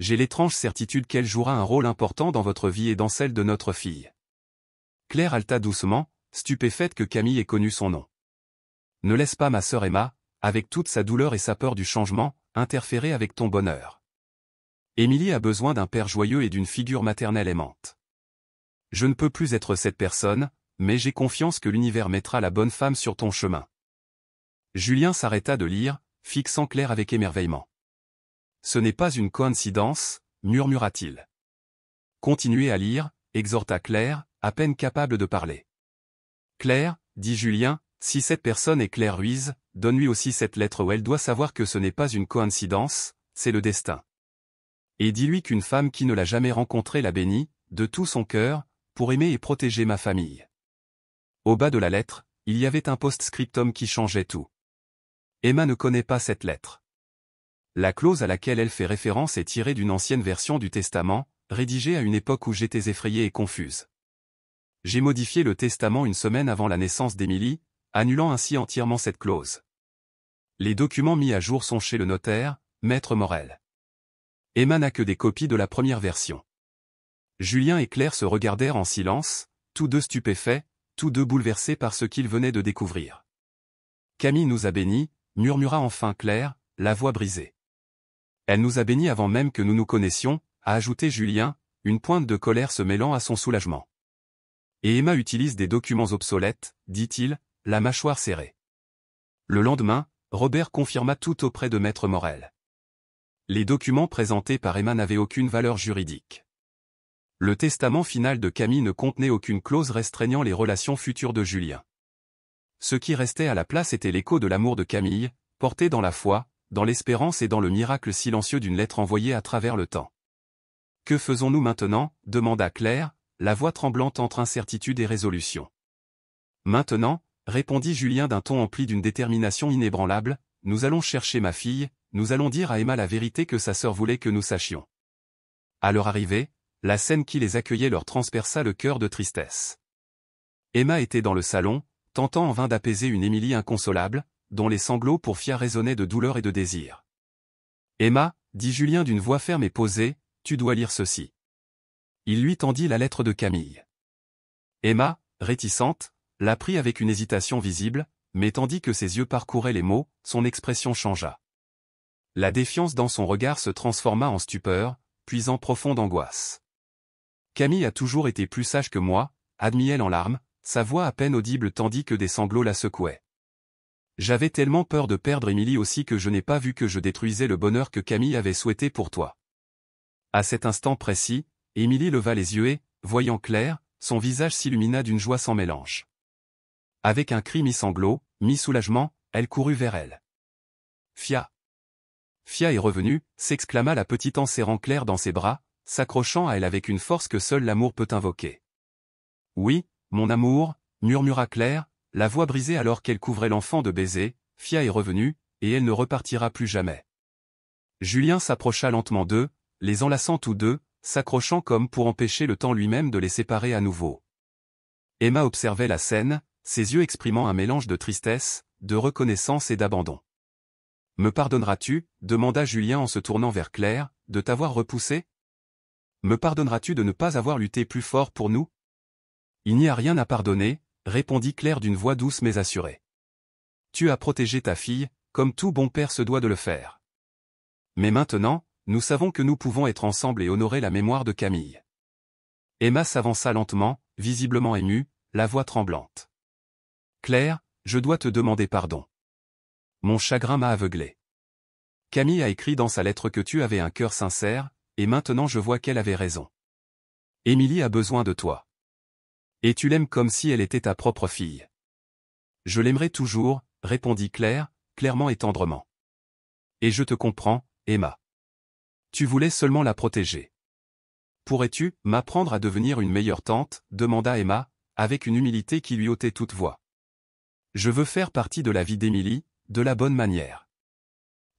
J'ai l'étrange certitude qu'elle jouera un rôle important dans votre vie et dans celle de notre fille. » Claire haleta doucement, stupéfaite que Camille ait connu son nom. « Ne laisse pas ma sœur Emma, avec toute sa douleur et sa peur du changement, interférer avec ton bonheur. Émilie a besoin d'un père joyeux et d'une figure maternelle aimante. Je ne peux plus être cette personne, mais j'ai confiance que l'univers mettra la bonne femme sur ton chemin. » Julien s'arrêta de lire, fixant Claire avec émerveillement. « Ce n'est pas une coïncidence, » murmura-t-il. « Continuez à lire, » exhorta Claire, à peine capable de parler. « Claire, » dit Julien, « si cette personne est Claire Ruiz, donne-lui aussi cette lettre où elle doit savoir que ce n'est pas une coïncidence, c'est le destin. Et dis-lui qu'une femme qui ne l'a jamais rencontré la bénit, de tout son cœur, pour aimer et protéger ma famille. » Au bas de la lettre, il y avait un post-scriptum qui changeait tout. Emma ne connaît pas cette lettre. La clause à laquelle elle fait référence est tirée d'une ancienne version du testament, rédigée à une époque où j'étais effrayée et confuse. J'ai modifié le testament 1 semaine avant la naissance d'Émilie, annulant ainsi entièrement cette clause. Les documents mis à jour sont chez le notaire, Maître Morel. Emma n'a que des copies de la première version. Julien et Claire se regardèrent en silence, tous deux stupéfaits, tous deux bouleversés par ce qu'ils venaient de découvrir. « Camille nous a bénis » murmura enfin Claire, la voix brisée. « Elle nous a bénis avant même que nous nous connaissions » a ajouté Julien, une pointe de colère se mêlant à son soulagement. « Et Emma utilise des documents obsolètes, dit-il, la mâchoire serrée. » Le lendemain, Robert confirma tout auprès de Maître Morel. Les documents présentés par Emma n'avaient aucune valeur juridique. Le testament final de Camille ne contenait aucune clause restreignant les relations futures de Julien. Ce qui restait à la place était l'écho de l'amour de Camille, porté dans la foi, dans l'espérance et dans le miracle silencieux d'une lettre envoyée à travers le temps. « Que faisons-nous maintenant » demanda Claire, la voix tremblante entre incertitude et résolution. « Maintenant » répondit Julien d'un ton empli d'une détermination inébranlable, « nous allons chercher ma fille, nous allons dire à Emma la vérité que sa sœur voulait que nous sachions. » À leur arrivée, la scène qui les accueillait leur transperça le cœur de tristesse. Emma était dans le salon, tentant en vain d'apaiser une Émilie inconsolable, dont les sanglots pour Fia résonnaient de douleur et de désir. « Emma, dit Julien d'une voix ferme et posée, tu dois lire ceci. » Il lui tendit la lettre de Camille. Emma, réticente, la prit avec une hésitation visible, mais tandis que ses yeux parcouraient les mots, son expression changea. La défiance dans son regard se transforma en stupeur, puis en profonde angoisse. Camille a toujours été plus sage que moi, admit-elle en larmes, sa voix à peine audible tandis que des sanglots la secouaient. J'avais tellement peur de perdre Émilie aussi que je n'ai pas vu que je détruisais le bonheur que Camille avait souhaité pour toi. À cet instant précis, Émilie leva les yeux et, voyant clair, son visage s'illumina d'une joie sans mélange. Avec un cri mi-sanglot, mi-soulagement, elle courut vers elle. « Fia !» « Fia est revenue » s'exclama la petite en serrant Claire dans ses bras, s'accrochant à elle avec une force que seul l'amour peut invoquer. « Oui, mon amour » murmura Claire, la voix brisée alors qu'elle couvrait l'enfant de baisers, « Fia est revenue, et elle ne repartira plus jamais. » Julien s'approcha lentement d'eux, les enlaçant tous deux, s'accrochant comme pour empêcher le temps lui-même de les séparer à nouveau. Emma observait la scène, ses yeux exprimant un mélange de tristesse, de reconnaissance et d'abandon. « Me pardonneras-tu » demanda Julien en se tournant vers Claire, « de t'avoir repoussé ? Me pardonneras-tu de ne pas avoir lutté plus fort pour nous ? » Il n'y a rien à pardonner, répondit Claire d'une voix douce mais assurée. Tu as protégé ta fille, comme tout bon père se doit de le faire. Mais maintenant, nous savons que nous pouvons être ensemble et honorer la mémoire de Camille. Emma s'avança lentement, visiblement émue, la voix tremblante. Claire, je dois te demander pardon. Mon chagrin m'a aveuglé. Camille a écrit dans sa lettre que tu avais un cœur sincère, et maintenant je vois qu'elle avait raison. Émilie a besoin de toi. Et tu l'aimes comme si elle était ta propre fille. Je l'aimerai toujours, répondit Claire, clairement et tendrement. Et je te comprends, Emma. Tu voulais seulement la protéger. Pourrais-tu m'apprendre à devenir une meilleure tante, demanda Emma, avec une humilité qui lui ôtait toute voix. Je veux faire partie de la vie d'Émilie, de la bonne manière.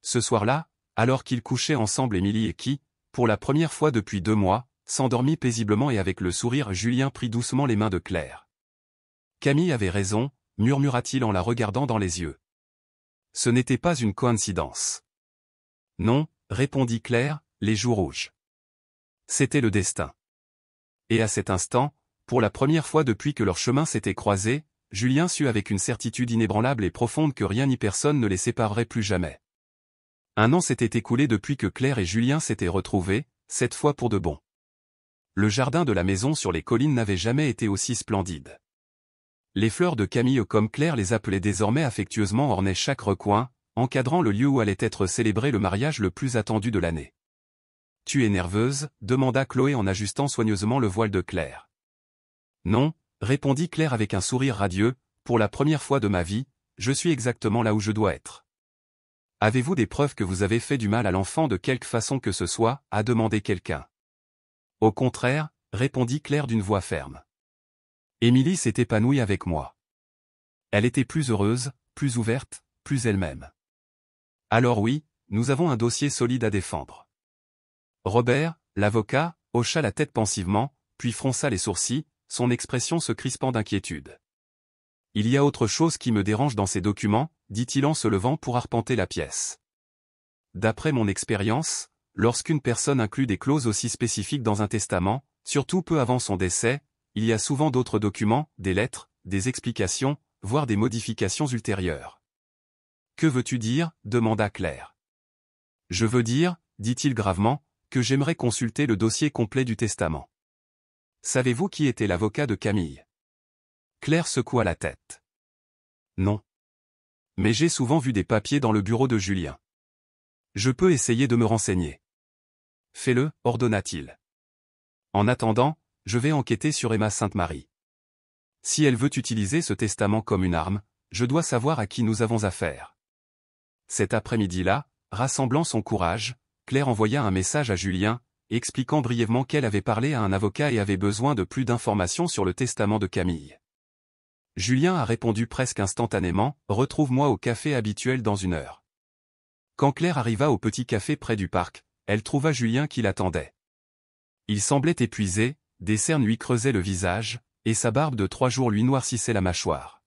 Ce soir-là, alors qu'ils couchaient ensemble Émilie et qui, pour la première fois depuis 2 mois, s'endormit paisiblement et avec le sourire Julien prit doucement les mains de Claire. Camille avait raison, murmura-t-il en la regardant dans les yeux. Ce n'était pas une coïncidence. Non, répondit Claire, les joues rouges. C'était le destin. Et à cet instant, pour la première fois depuis que leurs chemins s'étaient croisés, Julien sut avec une certitude inébranlable et profonde que rien ni personne ne les séparerait plus jamais. 1 an s'était écoulé depuis que Claire et Julien s'étaient retrouvés, cette fois pour de bon. Le jardin de la maison sur les collines n'avait jamais été aussi splendide. Les fleurs de Camille comme Claire les appelait désormais affectueusement ornaient chaque recoin, encadrant le lieu où allait être célébré le mariage le plus attendu de l'année. « Tu es nerveuse » demanda Chloé en ajustant soigneusement le voile de Claire. « Non » répondit Claire avec un sourire radieux, « pour la première fois de ma vie, je suis exactement là où je dois être. » « Avez-vous des preuves que vous avez fait du mal à l'enfant de quelque façon que ce soit » a demandé quelqu'un. « Au contraire » répondit Claire d'une voix ferme. Émilie s'est épanouie avec moi. Elle était plus heureuse, plus ouverte, plus elle-même. Alors oui, nous avons un dossier solide à défendre. Robert, l'avocat, hocha la tête pensivement, puis fronça les sourcils, son expression se crispant d'inquiétude. Il y a autre chose qui me dérange dans ces documents, dit-il en se levant pour arpenter la pièce. D'après mon expérience, lorsqu'une personne inclut des clauses aussi spécifiques dans un testament, surtout peu avant son décès, il y a souvent d'autres documents, des lettres, des explications, voire des modifications ultérieures. Que veux-tu dire ? Demanda Claire. Je veux dire, dit-il gravement, que j'aimerais consulter le dossier complet du testament. Savez-vous qui était l'avocat de Camille ? Claire secoua la tête. Non. Mais j'ai souvent vu des papiers dans le bureau de Julien. Je peux essayer de me renseigner. Fais-le, ordonna-t-il. En attendant, je vais enquêter sur Emma Sainte-Marie. Si elle veut utiliser ce testament comme une arme, je dois savoir à qui nous avons affaire. Cet après-midi-là, rassemblant son courage, Claire envoya un message à Julien, expliquant brièvement qu'elle avait parlé à un avocat et avait besoin de plus d'informations sur le testament de Camille. Julien a répondu presque instantanément, « Retrouve-moi au café habituel dans 1 heure. » Quand Claire arriva au petit café près du parc, elle trouva Julien qui l'attendait. Il semblait épuisé, des cernes lui creusaient le visage, et sa barbe de 3 jours lui noircissait la mâchoire.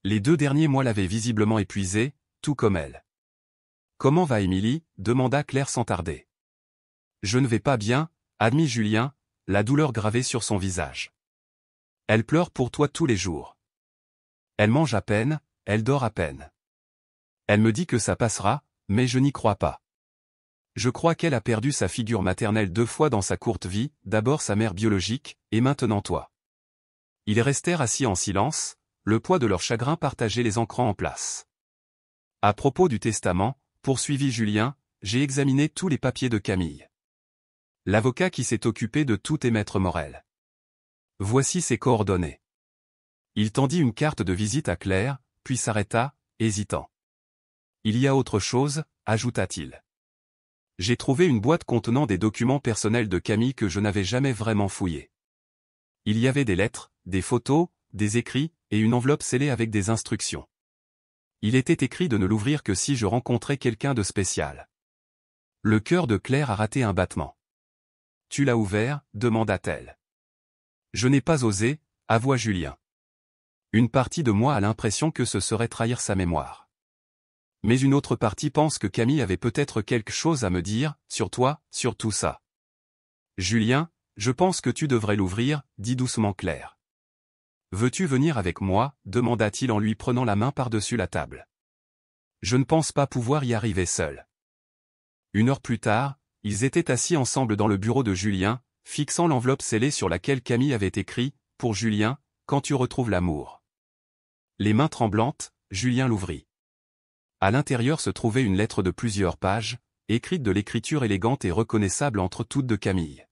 Les 2 derniers mois l'avaient visiblement épuisé, tout comme elle. « Comment va Émilie » demanda Claire sans tarder. « Je ne vais pas bien » admit Julien, la douleur gravée sur son visage. « Elle pleure pour toi tous les jours. Elle mange à peine, elle dort à peine. Elle me dit que ça passera, mais je n'y crois pas. Je crois qu'elle a perdu sa figure maternelle 2 fois dans sa courte vie, d'abord sa mère biologique, et maintenant toi. » Ils restèrent assis en silence, le poids de leur chagrin partagé les ancrant en place. « À propos du testament, poursuivit Julien, j'ai examiné tous les papiers de Camille. L'avocat qui s'est occupé de tout est Maître Morel. Voici ses coordonnées. » Il tendit une carte de visite à Claire, puis s'arrêta, hésitant. « Il y a autre chose, ajouta-t-il. J'ai trouvé une boîte contenant des documents personnels de Camille que je n'avais jamais vraiment fouillés. Il y avait des lettres, des photos, des écrits, et une enveloppe scellée avec des instructions. Il était écrit de ne l'ouvrir que si je rencontrais quelqu'un de spécial. » Le cœur de Claire a raté un battement. « Tu l'as ouvert » demanda-t-elle. « Je n'ai pas osé » avoua Julien. Une partie de moi a l'impression que ce serait trahir sa mémoire. Mais une autre partie pense que Camille avait peut-être quelque chose à me dire, sur toi, sur tout ça. Julien, je pense que tu devrais l'ouvrir, dit doucement Claire. Veux-tu venir avec moi, demanda-t-il en lui prenant la main par-dessus la table. Je ne pense pas pouvoir y arriver seul. 1 heure plus tard, ils étaient assis ensemble dans le bureau de Julien, fixant l'enveloppe scellée sur laquelle Camille avait écrit, pour Julien, quand tu retrouves l'amour. Les mains tremblantes, Julien l'ouvrit. À l'intérieur se trouvait une lettre de plusieurs pages, écrite de l'écriture élégante et reconnaissable entre toutes de Camille.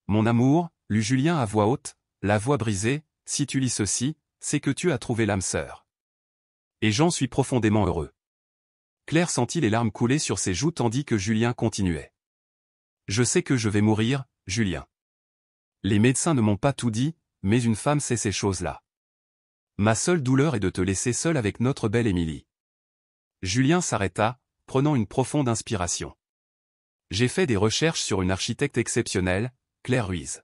Mon amour, lut Julien à voix haute, la voix brisée, si tu lis ceci, c'est que tu as trouvé l'âme sœur. Et j'en suis profondément heureux. Claire sentit les larmes couler sur ses joues tandis que Julien continuait. Je sais que je vais mourir, Julien. Les médecins ne m'ont pas tout dit, mais une femme sait ces choses-là. Ma seule douleur est de te laisser seule avec notre belle Émilie. Julien s'arrêta, prenant une profonde inspiration. J'ai fait des recherches sur une architecte exceptionnelle, Claire Ruiz.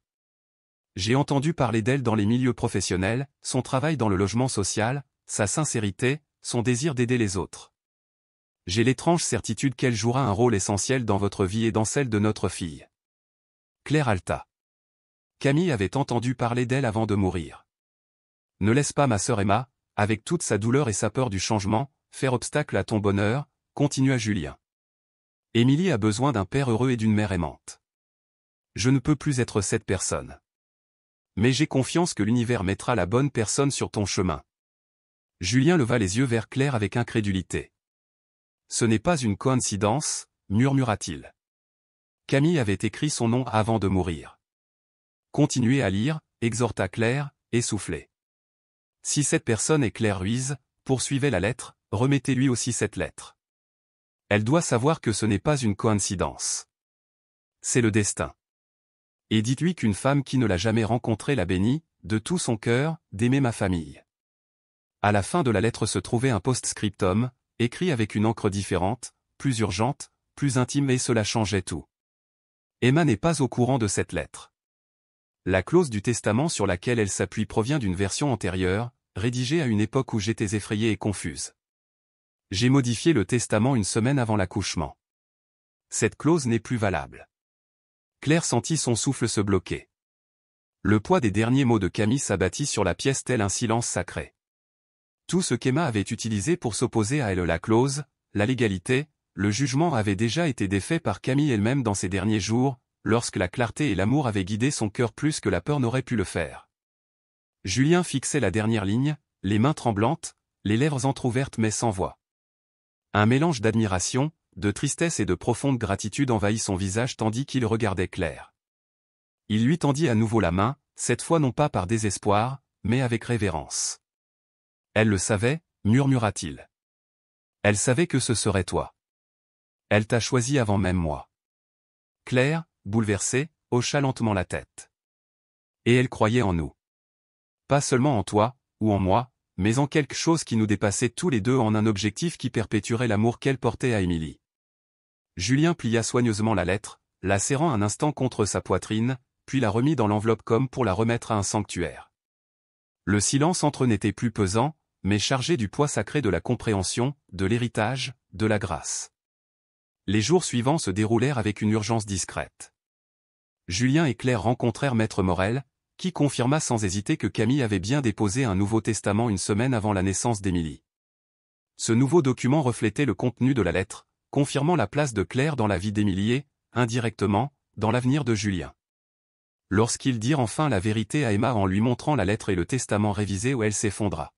J'ai entendu parler d'elle dans les milieux professionnels, son travail dans le logement social, sa sincérité, son désir d'aider les autres. J'ai l'étrange certitude qu'elle jouera un rôle essentiel dans votre vie et dans celle de notre fille. Claire halta. Camille avait entendu parler d'elle avant de mourir. Ne laisse pas ma sœur Emma, avec toute sa douleur et sa peur du changement, faire obstacle à ton bonheur, continua Julien. Émilie a besoin d'un père heureux et d'une mère aimante. Je ne peux plus être cette personne. Mais j'ai confiance que l'univers mettra la bonne personne sur ton chemin. Julien leva les yeux vers Claire avec incrédulité. Ce n'est pas une coïncidence, murmura-t-il. Camille avait écrit son nom avant de mourir. Continuez à lire, exhorta Claire, essoufflée. Si cette personne est Claire Ruiz, poursuivait la lettre, remettez-lui aussi cette lettre. Elle doit savoir que ce n'est pas une coïncidence. C'est le destin. Et dites-lui qu'une femme qui ne l'a jamais rencontré l'a bénie, de tout son cœur, d'aimer ma famille. À la fin de la lettre se trouvait un post-scriptum, écrit avec une encre différente, plus urgente, plus intime et cela changeait tout. Emma n'est pas au courant de cette lettre. La clause du testament sur laquelle elle s'appuie provient d'une version antérieure, rédigée à une époque où j'étais effrayée et confuse. J'ai modifié le testament 1 semaine avant l'accouchement. Cette clause n'est plus valable. Claire sentit son souffle se bloquer. Le poids des derniers mots de Camille s'abattit sur la pièce tel un silence sacré. Tout ce qu'Emma avait utilisé pour s'opposer à elle, la clause, la légalité, le jugement avait déjà été défait par Camille elle-même dans ces derniers jours, lorsque la clarté et l'amour avaient guidé son cœur plus que la peur n'aurait pu le faire. Julien fixait la dernière ligne, les mains tremblantes, les lèvres entr'ouvertes mais sans voix. Un mélange d'admiration, de tristesse et de profonde gratitude envahit son visage tandis qu'il regardait Claire. Il lui tendit à nouveau la main, cette fois non pas par désespoir, mais avec révérence. Elle le savait, murmura-t-il. Elle savait que ce serait toi. Elle t'a choisi avant même moi. Claire, bouleversée, hocha lentement la tête. Et elle croyait en nous. Pas seulement en toi, ou en moi, mais en quelque chose qui nous dépassait tous les deux, en un objectif qui perpétuerait l'amour qu'elle portait à Émilie. Julien plia soigneusement la lettre, la serrant un instant contre sa poitrine, puis la remit dans l'enveloppe comme pour la remettre à un sanctuaire. Le silence entre eux n'était plus pesant, mais chargé du poids sacré de la compréhension, de l'héritage, de la grâce. Les jours suivants se déroulèrent avec une urgence discrète. Julien et Claire rencontrèrent Maître Morel, qui confirma sans hésiter que Camille avait bien déposé un Nouveau Testament une semaine avant la naissance d'Émilie. Ce nouveau document reflétait le contenu de la lettre, confirmant la place de Claire dans la vie d'Émilie et, indirectement, dans l'avenir de Julien. Lorsqu'ils dirent enfin la vérité à Emma en lui montrant la lettre et le testament révisé, où elle s'effondra.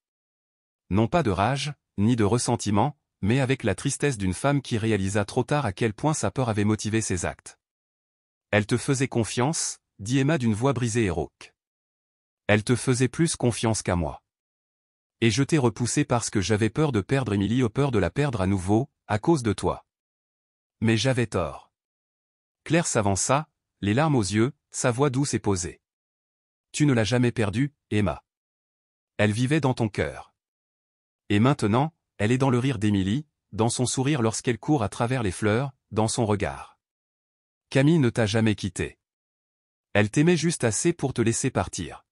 Non pas de rage, ni de ressentiment, mais avec la tristesse d'une femme qui réalisa trop tard à quel point sa peur avait motivé ses actes. Elle te faisait confiance, dit Emma d'une voix brisée et rauque. Elle te faisait plus confiance qu'à moi. Et je t'ai repoussé parce que j'avais peur de perdre Émilie, peur de la perdre à nouveau, à cause de toi. Mais j'avais tort. Claire s'avança, les larmes aux yeux, sa voix douce et posée. Tu ne l'as jamais perdue, Emma. Elle vivait dans ton cœur. Et maintenant, elle est dans le rire d'Émilie, dans son sourire lorsqu'elle court à travers les fleurs, dans son regard. Camille ne t'a jamais quitté. Elle t'aimait juste assez pour te laisser partir.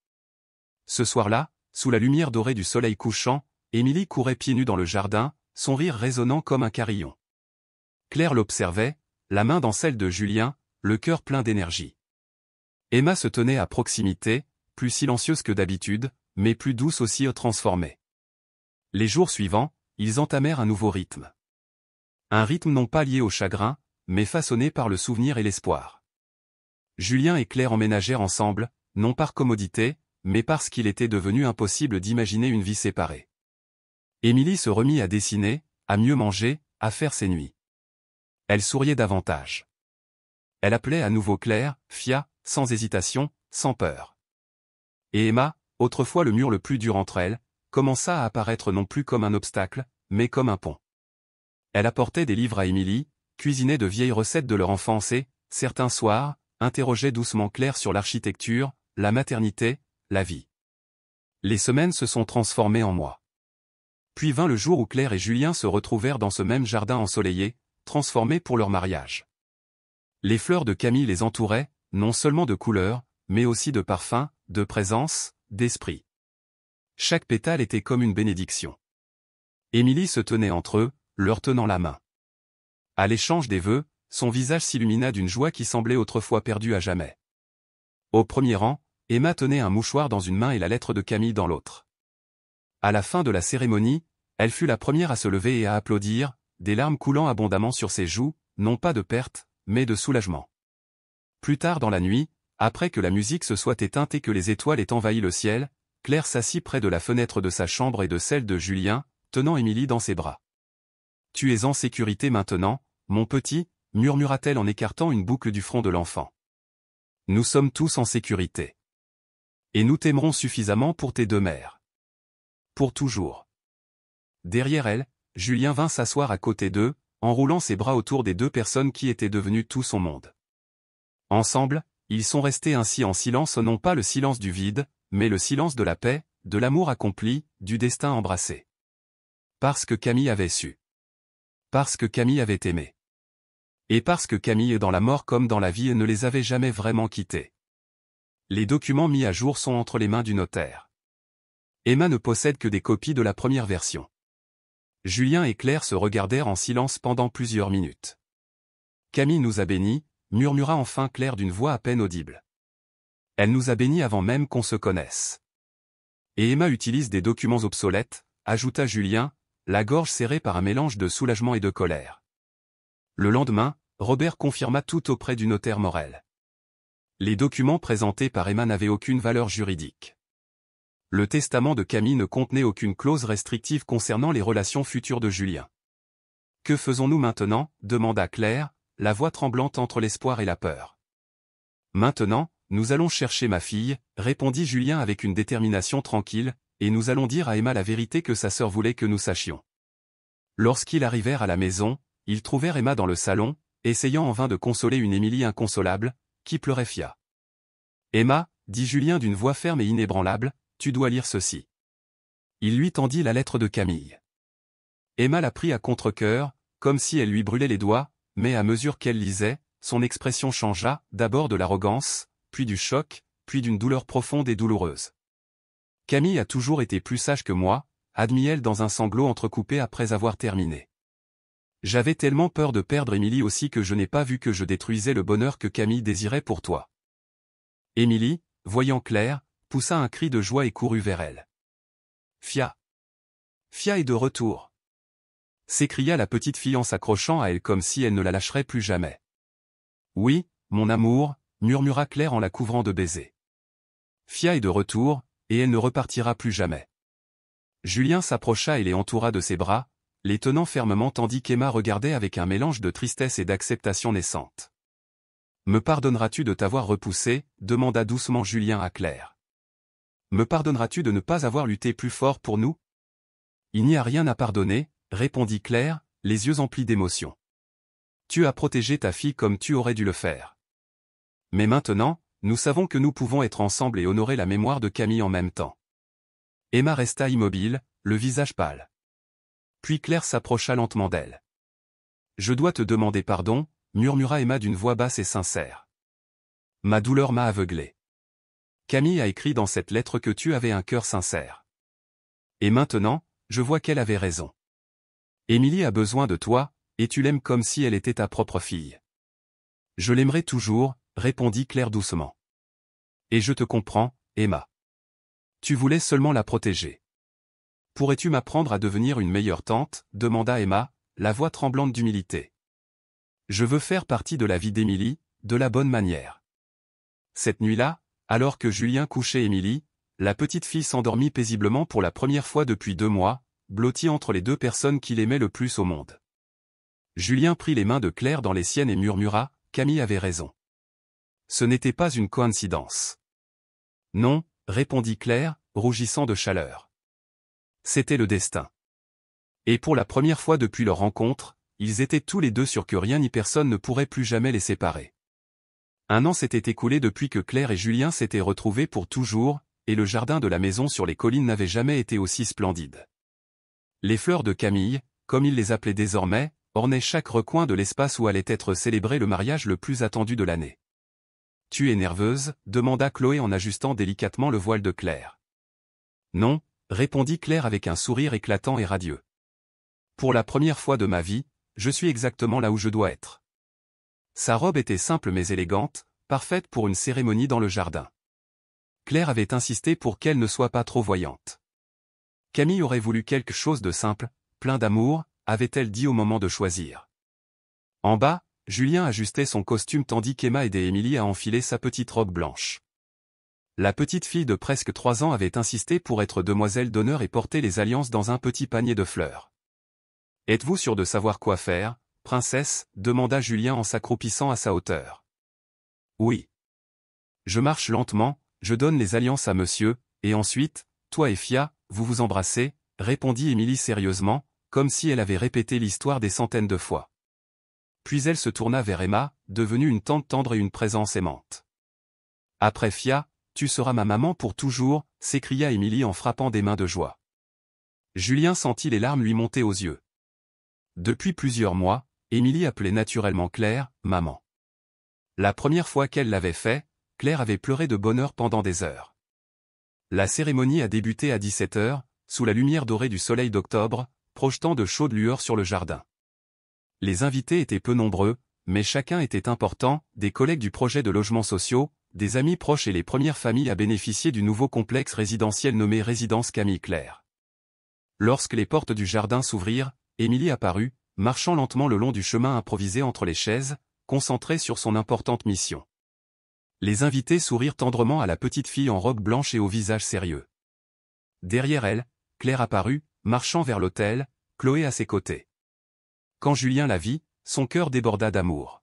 Ce soir-là, sous la lumière dorée du soleil couchant, Émilie courait pieds nus dans le jardin, son rire résonnant comme un carillon. Claire l'observait, la main dans celle de Julien, le cœur plein d'énergie. Emma se tenait à proximité, plus silencieuse que d'habitude, mais plus douce aussi, transformée. Les jours suivants, ils entamèrent un nouveau rythme. Un rythme non pas lié au chagrin, mais façonné par le souvenir et l'espoir. Julien et Claire emménagèrent ensemble, non par commodité, mais parce qu'il était devenu impossible d'imaginer une vie séparée. Émilie se remit à dessiner, à mieux manger, à faire ses nuits. Elle souriait davantage. Elle appelait à nouveau Claire, Fia, sans hésitation, sans peur. Et Emma, autrefois le mur le plus dur entre elles, commença à apparaître non plus comme un obstacle, mais comme un pont. Elle apportait des livres à Émilie, cuisinait de vieilles recettes de leur enfance et, certains soirs, interrogeait doucement Claire sur l'architecture, la maternité, la vie. Les semaines se sont transformées en mois. Puis vint le jour où Claire et Julien se retrouvèrent dans ce même jardin ensoleillé, transformé pour leur mariage. Les fleurs de Camille les entouraient, non seulement de couleurs, mais aussi de parfums, de présence, d'esprit. Chaque pétale était comme une bénédiction. Émilie se tenait entre eux, leur tenant la main. À l'échange des vœux, son visage s'illumina d'une joie qui semblait autrefois perdue à jamais. Au premier rang, Emma tenait un mouchoir dans une main et la lettre de Camille dans l'autre. À la fin de la cérémonie, elle fut la première à se lever et à applaudir, des larmes coulant abondamment sur ses joues, non pas de perte, mais de soulagement. Plus tard dans la nuit, après que la musique se soit éteinte et que les étoiles aient envahi le ciel, Claire s'assit près de la fenêtre de sa chambre et de celle de Julien, tenant Émilie dans ses bras. « Tu es en sécurité maintenant, mon petit » murmura-t-elle en écartant une boucle du front de l'enfant. « Nous sommes tous en sécurité. Et nous t'aimerons suffisamment pour tes deux mères. Pour toujours. » Derrière elle, Julien vint s'asseoir à côté d'eux, enroulant ses bras autour des deux personnes qui étaient devenues tout son monde. Ensemble, ils sont restés ainsi en silence, non pas le silence du vide, mais le silence de la paix, de l'amour accompli, du destin embrassé. Parce que Camille avait su. Parce que Camille avait aimé. Et parce que Camille, dans la mort comme dans la vie, ne les avait jamais vraiment quittés. Les documents mis à jour sont entre les mains du notaire. Emma ne possède que des copies de la première version. Julien et Claire se regardèrent en silence pendant plusieurs minutes. Camille nous a bénis, murmura enfin Claire d'une voix à peine audible. Elle nous a bénis avant même qu'on se connaisse. Et Emma utilise des documents obsolètes, ajouta Julien, la gorge serrée par un mélange de soulagement et de colère. Le lendemain, Robert confirma tout auprès du notaire Morel. Les documents présentés par Emma n'avaient aucune valeur juridique. Le testament de Camille ne contenait aucune clause restrictive concernant les relations futures de Julien. « Que faisons-nous maintenant » demanda Claire, la voix tremblante entre l'espoir et la peur. « Maintenant, nous allons chercher ma fille » répondit Julien avec une détermination tranquille, et nous allons dire à Emma la vérité que sa sœur voulait que nous sachions. » Lorsqu'ils arrivèrent à la maison, ils trouvèrent Emma dans le salon, essayant en vain de consoler une Émilie inconsolable, qui pleurait Fia. « Emma, » dit Julien d'une voix ferme et inébranlable, « tu dois lire ceci. » Il lui tendit la lettre de Camille. Emma la prit à contre-cœur, comme si elle lui brûlait les doigts, mais à mesure qu'elle lisait, son expression changea, d'abord de l'arrogance, puis du choc, puis d'une douleur profonde et douloureuse. « Camille a toujours été plus sage que moi, » admit-elle dans un sanglot entrecoupé après avoir terminé. « J'avais tellement peur de perdre Émilie aussi que je n'ai pas vu que je détruisais le bonheur que Camille désirait pour toi. » Émilie, voyant clair, poussa un cri de joie et courut vers elle. « Fia! Fia est de retour !» s'écria la petite fille en s'accrochant à elle comme si elle ne la lâcherait plus jamais. « Oui, mon amour, » murmura Claire en la couvrant de baisers. « Fia est de retour, et elle ne repartira plus jamais. » Julien s'approcha et les entoura de ses bras, les tenant fermement tandis qu'Emma regardait avec un mélange de tristesse et d'acceptation naissante. « Me pardonneras-tu de t'avoir repoussé » demanda doucement Julien à Claire. « Me pardonneras-tu de ne pas avoir lutté plus fort pour nous ?»« Il n'y a rien à pardonner, » répondit Claire, les yeux emplis d'émotion. « Tu as protégé ta fille comme tu aurais dû le faire. Mais maintenant, nous savons que nous pouvons être ensemble et honorer la mémoire de Camille en même temps. » Emma resta immobile, le visage pâle. Puis Claire s'approcha lentement d'elle. « Je dois te demander pardon, » murmura Emma d'une voix basse et sincère. « Ma douleur m'a aveuglée. Camille a écrit dans cette lettre que tu avais un cœur sincère. Et maintenant, je vois qu'elle avait raison. Émilie a besoin de toi, et tu l'aimes comme si elle était ta propre fille. »« Je l'aimerai toujours, » répondit Claire doucement. « Et je te comprends, Emma. Tu voulais seulement la protéger. »« Pourrais-tu m'apprendre à devenir une meilleure tante ?» demanda Emma, la voix tremblante d'humilité. « Je veux faire partie de la vie d'Émilie, de la bonne manière. » Cette nuit-là, alors que Julien couchait Émilie, la petite fille s'endormit paisiblement pour la première fois depuis 2 mois, blottie entre les 2 personnes qu'il aimait le plus au monde. Julien prit les mains de Claire dans les siennes et murmura, « Camille avait raison. Ce n'était pas une coïncidence. »« Non, » répondit Claire, rougissant de chaleur. « C'était le destin. » Et pour la première fois depuis leur rencontre, ils étaient tous les deux sûrs que rien ni personne ne pourrait plus jamais les séparer. 1 an s'était écoulé depuis que Claire et Julien s'étaient retrouvés pour toujours, et le jardin de la maison sur les collines n'avait jamais été aussi splendide. Les fleurs de Camille, comme il les appelait désormais, ornaient chaque recoin de l'espace où allait être célébré le mariage le plus attendu de l'année. « Tu es nerveuse ?» demanda Chloé en ajustant délicatement le voile de Claire. « Non » répondit Claire avec un sourire éclatant et radieux. « Pour la première fois de ma vie, je suis exactement là où je dois être. » Sa robe était simple mais élégante, parfaite pour une cérémonie dans le jardin. Claire avait insisté pour qu'elle ne soit pas trop voyante. Camille aurait voulu quelque chose de simple, plein d'amour, avait-elle dit au moment de choisir. En bas, Julien ajustait son costume tandis qu'Emma aidait Émilie à enfiler sa petite robe blanche. La petite fille de presque 3 ans avait insisté pour être demoiselle d'honneur et porter les alliances dans un petit panier de fleurs. « Êtes-vous sûre de savoir quoi faire, princesse ?» demanda Julien en s'accroupissant à sa hauteur. « Oui. Je marche lentement, je donne les alliances à monsieur, et ensuite, toi et Fia, vous vous embrassez, » répondit Émilie sérieusement, comme si elle avait répété l'histoire des centaines de fois. Puis elle se tourna vers Emma, devenue une tante tendre et une présence aimante. « Après Fia, tu seras ma maman pour toujours » s'écria Émilie en frappant des mains de joie. Julien sentit les larmes lui monter aux yeux. Depuis plusieurs mois, Émilie appelait naturellement Claire « maman ». La première fois qu'elle l'avait fait, Claire avait pleuré de bonheur pendant des heures. La cérémonie a débuté à 17h, sous la lumière dorée du soleil d'octobre, projetant de chaudes lueurs sur le jardin. Les invités étaient peu nombreux, mais chacun était important, des collègues du projet de logements sociaux, des amis proches et les premières familles à bénéficier du nouveau complexe résidentiel nommé Résidence Camille Claire. Lorsque les portes du jardin s'ouvrirent, Émilie apparut, marchant lentement le long du chemin improvisé entre les chaises, concentrée sur son importante mission. Les invités sourirent tendrement à la petite fille en robe blanche et au visage sérieux. Derrière elle, Claire apparut, marchant vers l'autel, Chloé à ses côtés. Quand Julien la vit, son cœur déborda d'amour.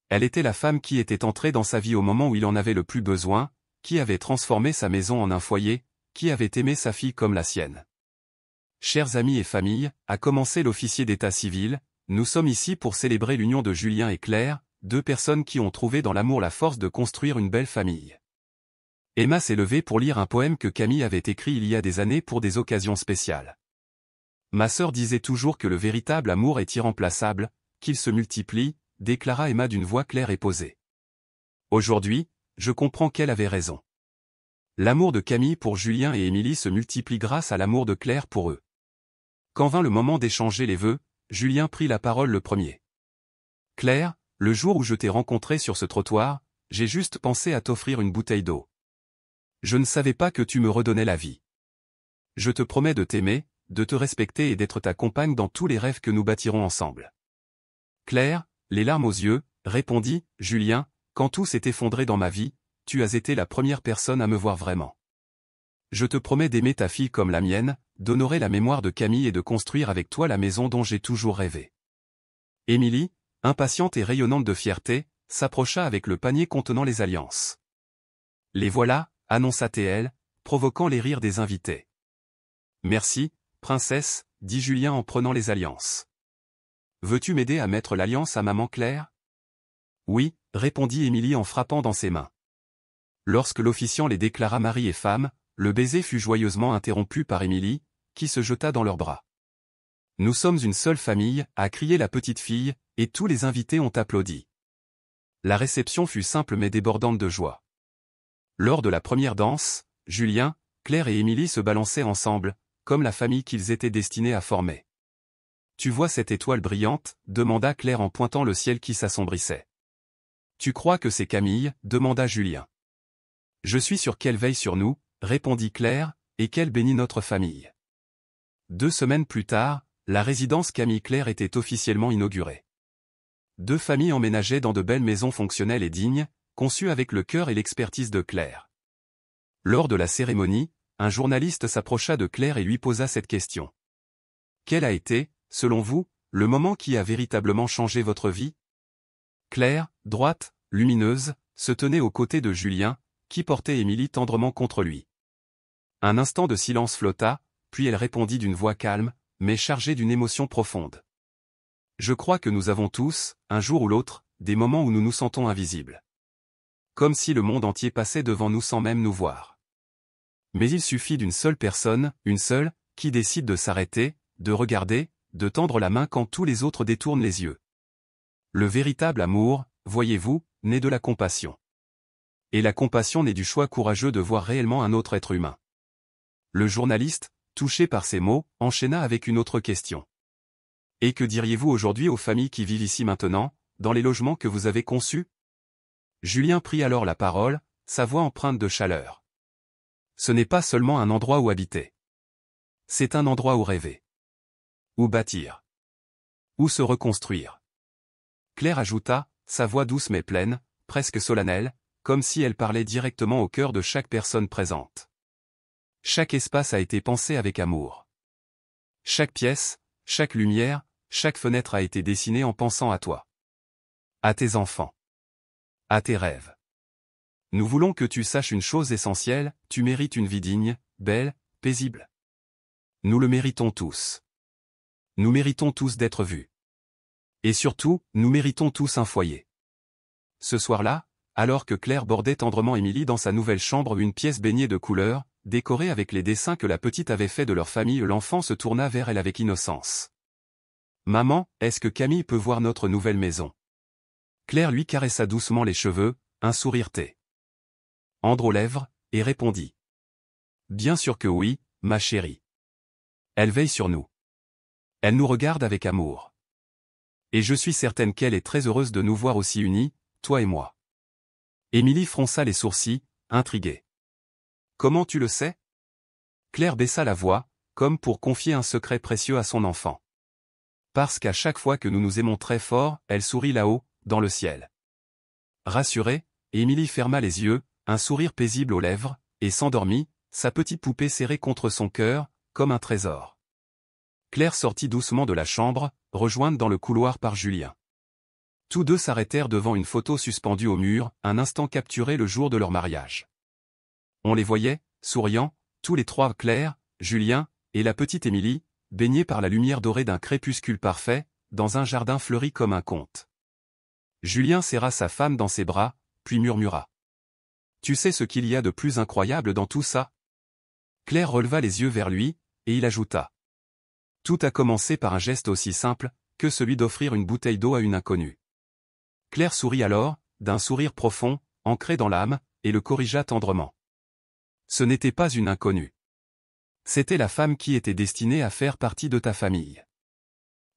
Elle était la femme qui était entrée dans sa vie au moment où il en avait le plus besoin, qui avait transformé sa maison en un foyer, qui avait aimé sa fille comme la sienne. Chers amis et familles, a commencé l'officier d'état civil, nous sommes ici pour célébrer l'union de Julien et Claire, deux personnes qui ont trouvé dans l'amour la force de construire une belle famille. Emma s'est levée pour lire un poème que Camille avait écrit il y a des années pour des occasions spéciales. Ma sœur disait toujours que le véritable amour est irremplaçable, qu'il se multiplie, déclara Emma d'une voix claire et posée. Aujourd'hui, je comprends qu'elle avait raison. L'amour de Camille pour Julien et Émilie se multiplie grâce à l'amour de Claire pour eux. Quand vint le moment d'échanger les vœux, Julien prit la parole le premier. Claire, le jour où je t'ai rencontré sur ce trottoir, j'ai juste pensé à t'offrir une bouteille d'eau. Je ne savais pas que tu me redonnais la vie. Je te promets de t'aimer, de te respecter et d'être ta compagne dans tous les rêves que nous bâtirons ensemble. Claire, les larmes aux yeux, répondit, Julien, quand tout s'est effondré dans ma vie, tu as été la première personne à me voir vraiment. Je te promets d'aimer ta fille comme la mienne, d'honorer la mémoire de Camille et de construire avec toi la maison dont j'ai toujours rêvé. Émilie, impatiente et rayonnante de fierté, s'approcha avec le panier contenant les alliances. Les voilà, annonça-t-elle, provoquant les rires des invités. Merci, princesse, dit Julien en prenant les alliances. Veux-tu m'aider à mettre l'alliance à maman Claire? Oui, répondit Émilie en frappant dans ses mains. Lorsque l'officiant les déclara mari et femme, le baiser fut joyeusement interrompu par Émilie, qui se jeta dans leurs bras. Nous sommes une seule famille, a crié la petite fille, et tous les invités ont applaudi. La réception fut simple mais débordante de joie. Lors de la première danse, Julien, Claire et Émilie se balançaient ensemble, comme la famille qu'ils étaient destinés à former. Tu vois cette étoile brillante? Demanda Claire en pointant le ciel qui s'assombrissait. Tu crois que c'est Camille? Demanda Julien. Je suis sûr qu'elle veille sur nous, répondit Claire, et qu'elle bénit notre famille. 2 semaines plus tard, la résidence Camille-Claire était officiellement inaugurée. 2 familles emménageaient dans de belles maisons fonctionnelles et dignes, conçues avec le cœur et l'expertise de Claire. Lors de la cérémonie, un journaliste s'approcha de Claire et lui posa cette question. Quel a été, selon vous, le moment qui a véritablement changé votre vie? Claire, droite, lumineuse, se tenait aux côtés de Julien, qui portait Émilie tendrement contre lui. Un instant de silence flotta, puis elle répondit d'une voix calme, mais chargée d'une émotion profonde. Je crois que nous avons tous, un jour ou l'autre, des moments où nous nous sentons invisibles. Comme si le monde entier passait devant nous sans même nous voir. Mais il suffit d'une seule personne, une seule, qui décide de s'arrêter, de regarder, de tendre la main quand tous les autres détournent les yeux. Le véritable amour, voyez-vous, naît de la compassion. Et la compassion naît du choix courageux de voir réellement un autre être humain. Le journaliste, touché par ces mots, enchaîna avec une autre question. Et que diriez-vous aujourd'hui aux familles qui vivent ici maintenant, dans les logements que vous avez conçus? Julien prit alors la parole, sa voix empreinte de chaleur. Ce n'est pas seulement un endroit où habiter. C'est un endroit où rêver. Où bâtir. Où se reconstruire. Claire ajouta, sa voix douce mais pleine, presque solennelle, comme si elle parlait directement au cœur de chaque personne présente. Chaque espace a été pensé avec amour. Chaque pièce, chaque lumière, chaque fenêtre a été dessinée en pensant à toi. À tes enfants. À tes rêves. Nous voulons que tu saches une chose essentielle, tu mérites une vie digne, belle, paisible. Nous le méritons tous. Nous méritons tous d'être vus. Et surtout, nous méritons tous un foyer. Ce soir-là, alors que Claire bordait tendrement Émilie dans sa nouvelle chambre, une pièce baignée de couleurs, décorée avec les dessins que la petite avait faits de leur famille, l'enfant se tourna vers elle avec innocence. Maman, est-ce que Camille peut voir notre nouvelle maison? Claire lui caressa doucement les cheveux, un sourire tendre aux lèvres, et répondit. Bien sûr que oui, ma chérie. Elle veille sur nous. Elle nous regarde avec amour. Et je suis certaine qu'elle est très heureuse de nous voir aussi unis, toi et moi. Émilie fronça les sourcils, intriguée. Comment tu le sais? Claire baissa la voix, comme pour confier un secret précieux à son enfant. Parce qu'à chaque fois que nous nous aimons très fort, elle sourit là-haut, dans le ciel. Rassurée, Émilie ferma les yeux, un sourire paisible aux lèvres, et s'endormit, sa petite poupée serrée contre son cœur, comme un trésor. Claire sortit doucement de la chambre, rejointe dans le couloir par Julien. Tous deux s'arrêtèrent devant une photo suspendue au mur, un instant capturé le jour de leur mariage. On les voyait, souriants, tous les trois, Claire, Julien, et la petite Émilie, baignés par la lumière dorée d'un crépuscule parfait, dans un jardin fleuri comme un conte. Julien serra sa femme dans ses bras, puis murmura. « Tu sais ce qu'il y a de plus incroyable dans tout ça ?» Claire releva les yeux vers lui, et il ajouta. « Tout a commencé par un geste aussi simple, que celui d'offrir une bouteille d'eau à une inconnue. » Claire sourit alors, d'un sourire profond, ancré dans l'âme, et le corrigea tendrement. Ce n'était pas une inconnue. C'était la femme qui était destinée à faire partie de ta famille.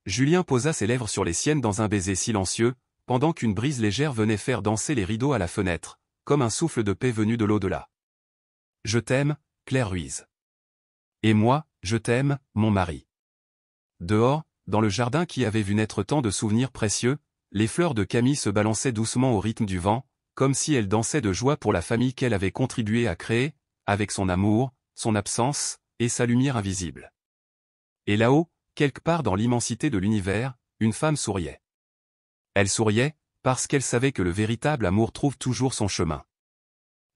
Julien posa ses lèvres sur les siennes dans un baiser silencieux, pendant qu'une brise légère venait faire danser les rideaux à la fenêtre, comme un souffle de paix venu de l'au-delà. « Je t'aime, Claire Ruiz. Et moi, je t'aime, mon mari. » Dehors, dans le jardin qui avait vu naître tant de souvenirs précieux, les fleurs de Camille se balançaient doucement au rythme du vent, comme si elles dansaient de joie pour la famille qu'elle avait contribué à créer, avec son amour, son absence, et sa lumière invisible. Et là-haut, quelque part dans l'immensité de l'univers, une femme souriait. Elle souriait, parce qu'elle savait que le véritable amour trouve toujours son chemin.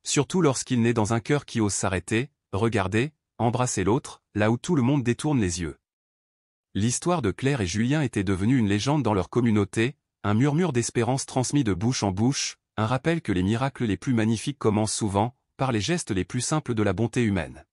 Surtout lorsqu'il naît dans un cœur qui ose s'arrêter, regarder, embrasser l'autre, là où tout le monde détourne les yeux. L'histoire de Claire et Julien était devenue une légende dans leur communauté, un murmure d'espérance transmis de bouche en bouche, un rappel que les miracles les plus magnifiques commencent souvent, par les gestes les plus simples de la bonté humaine.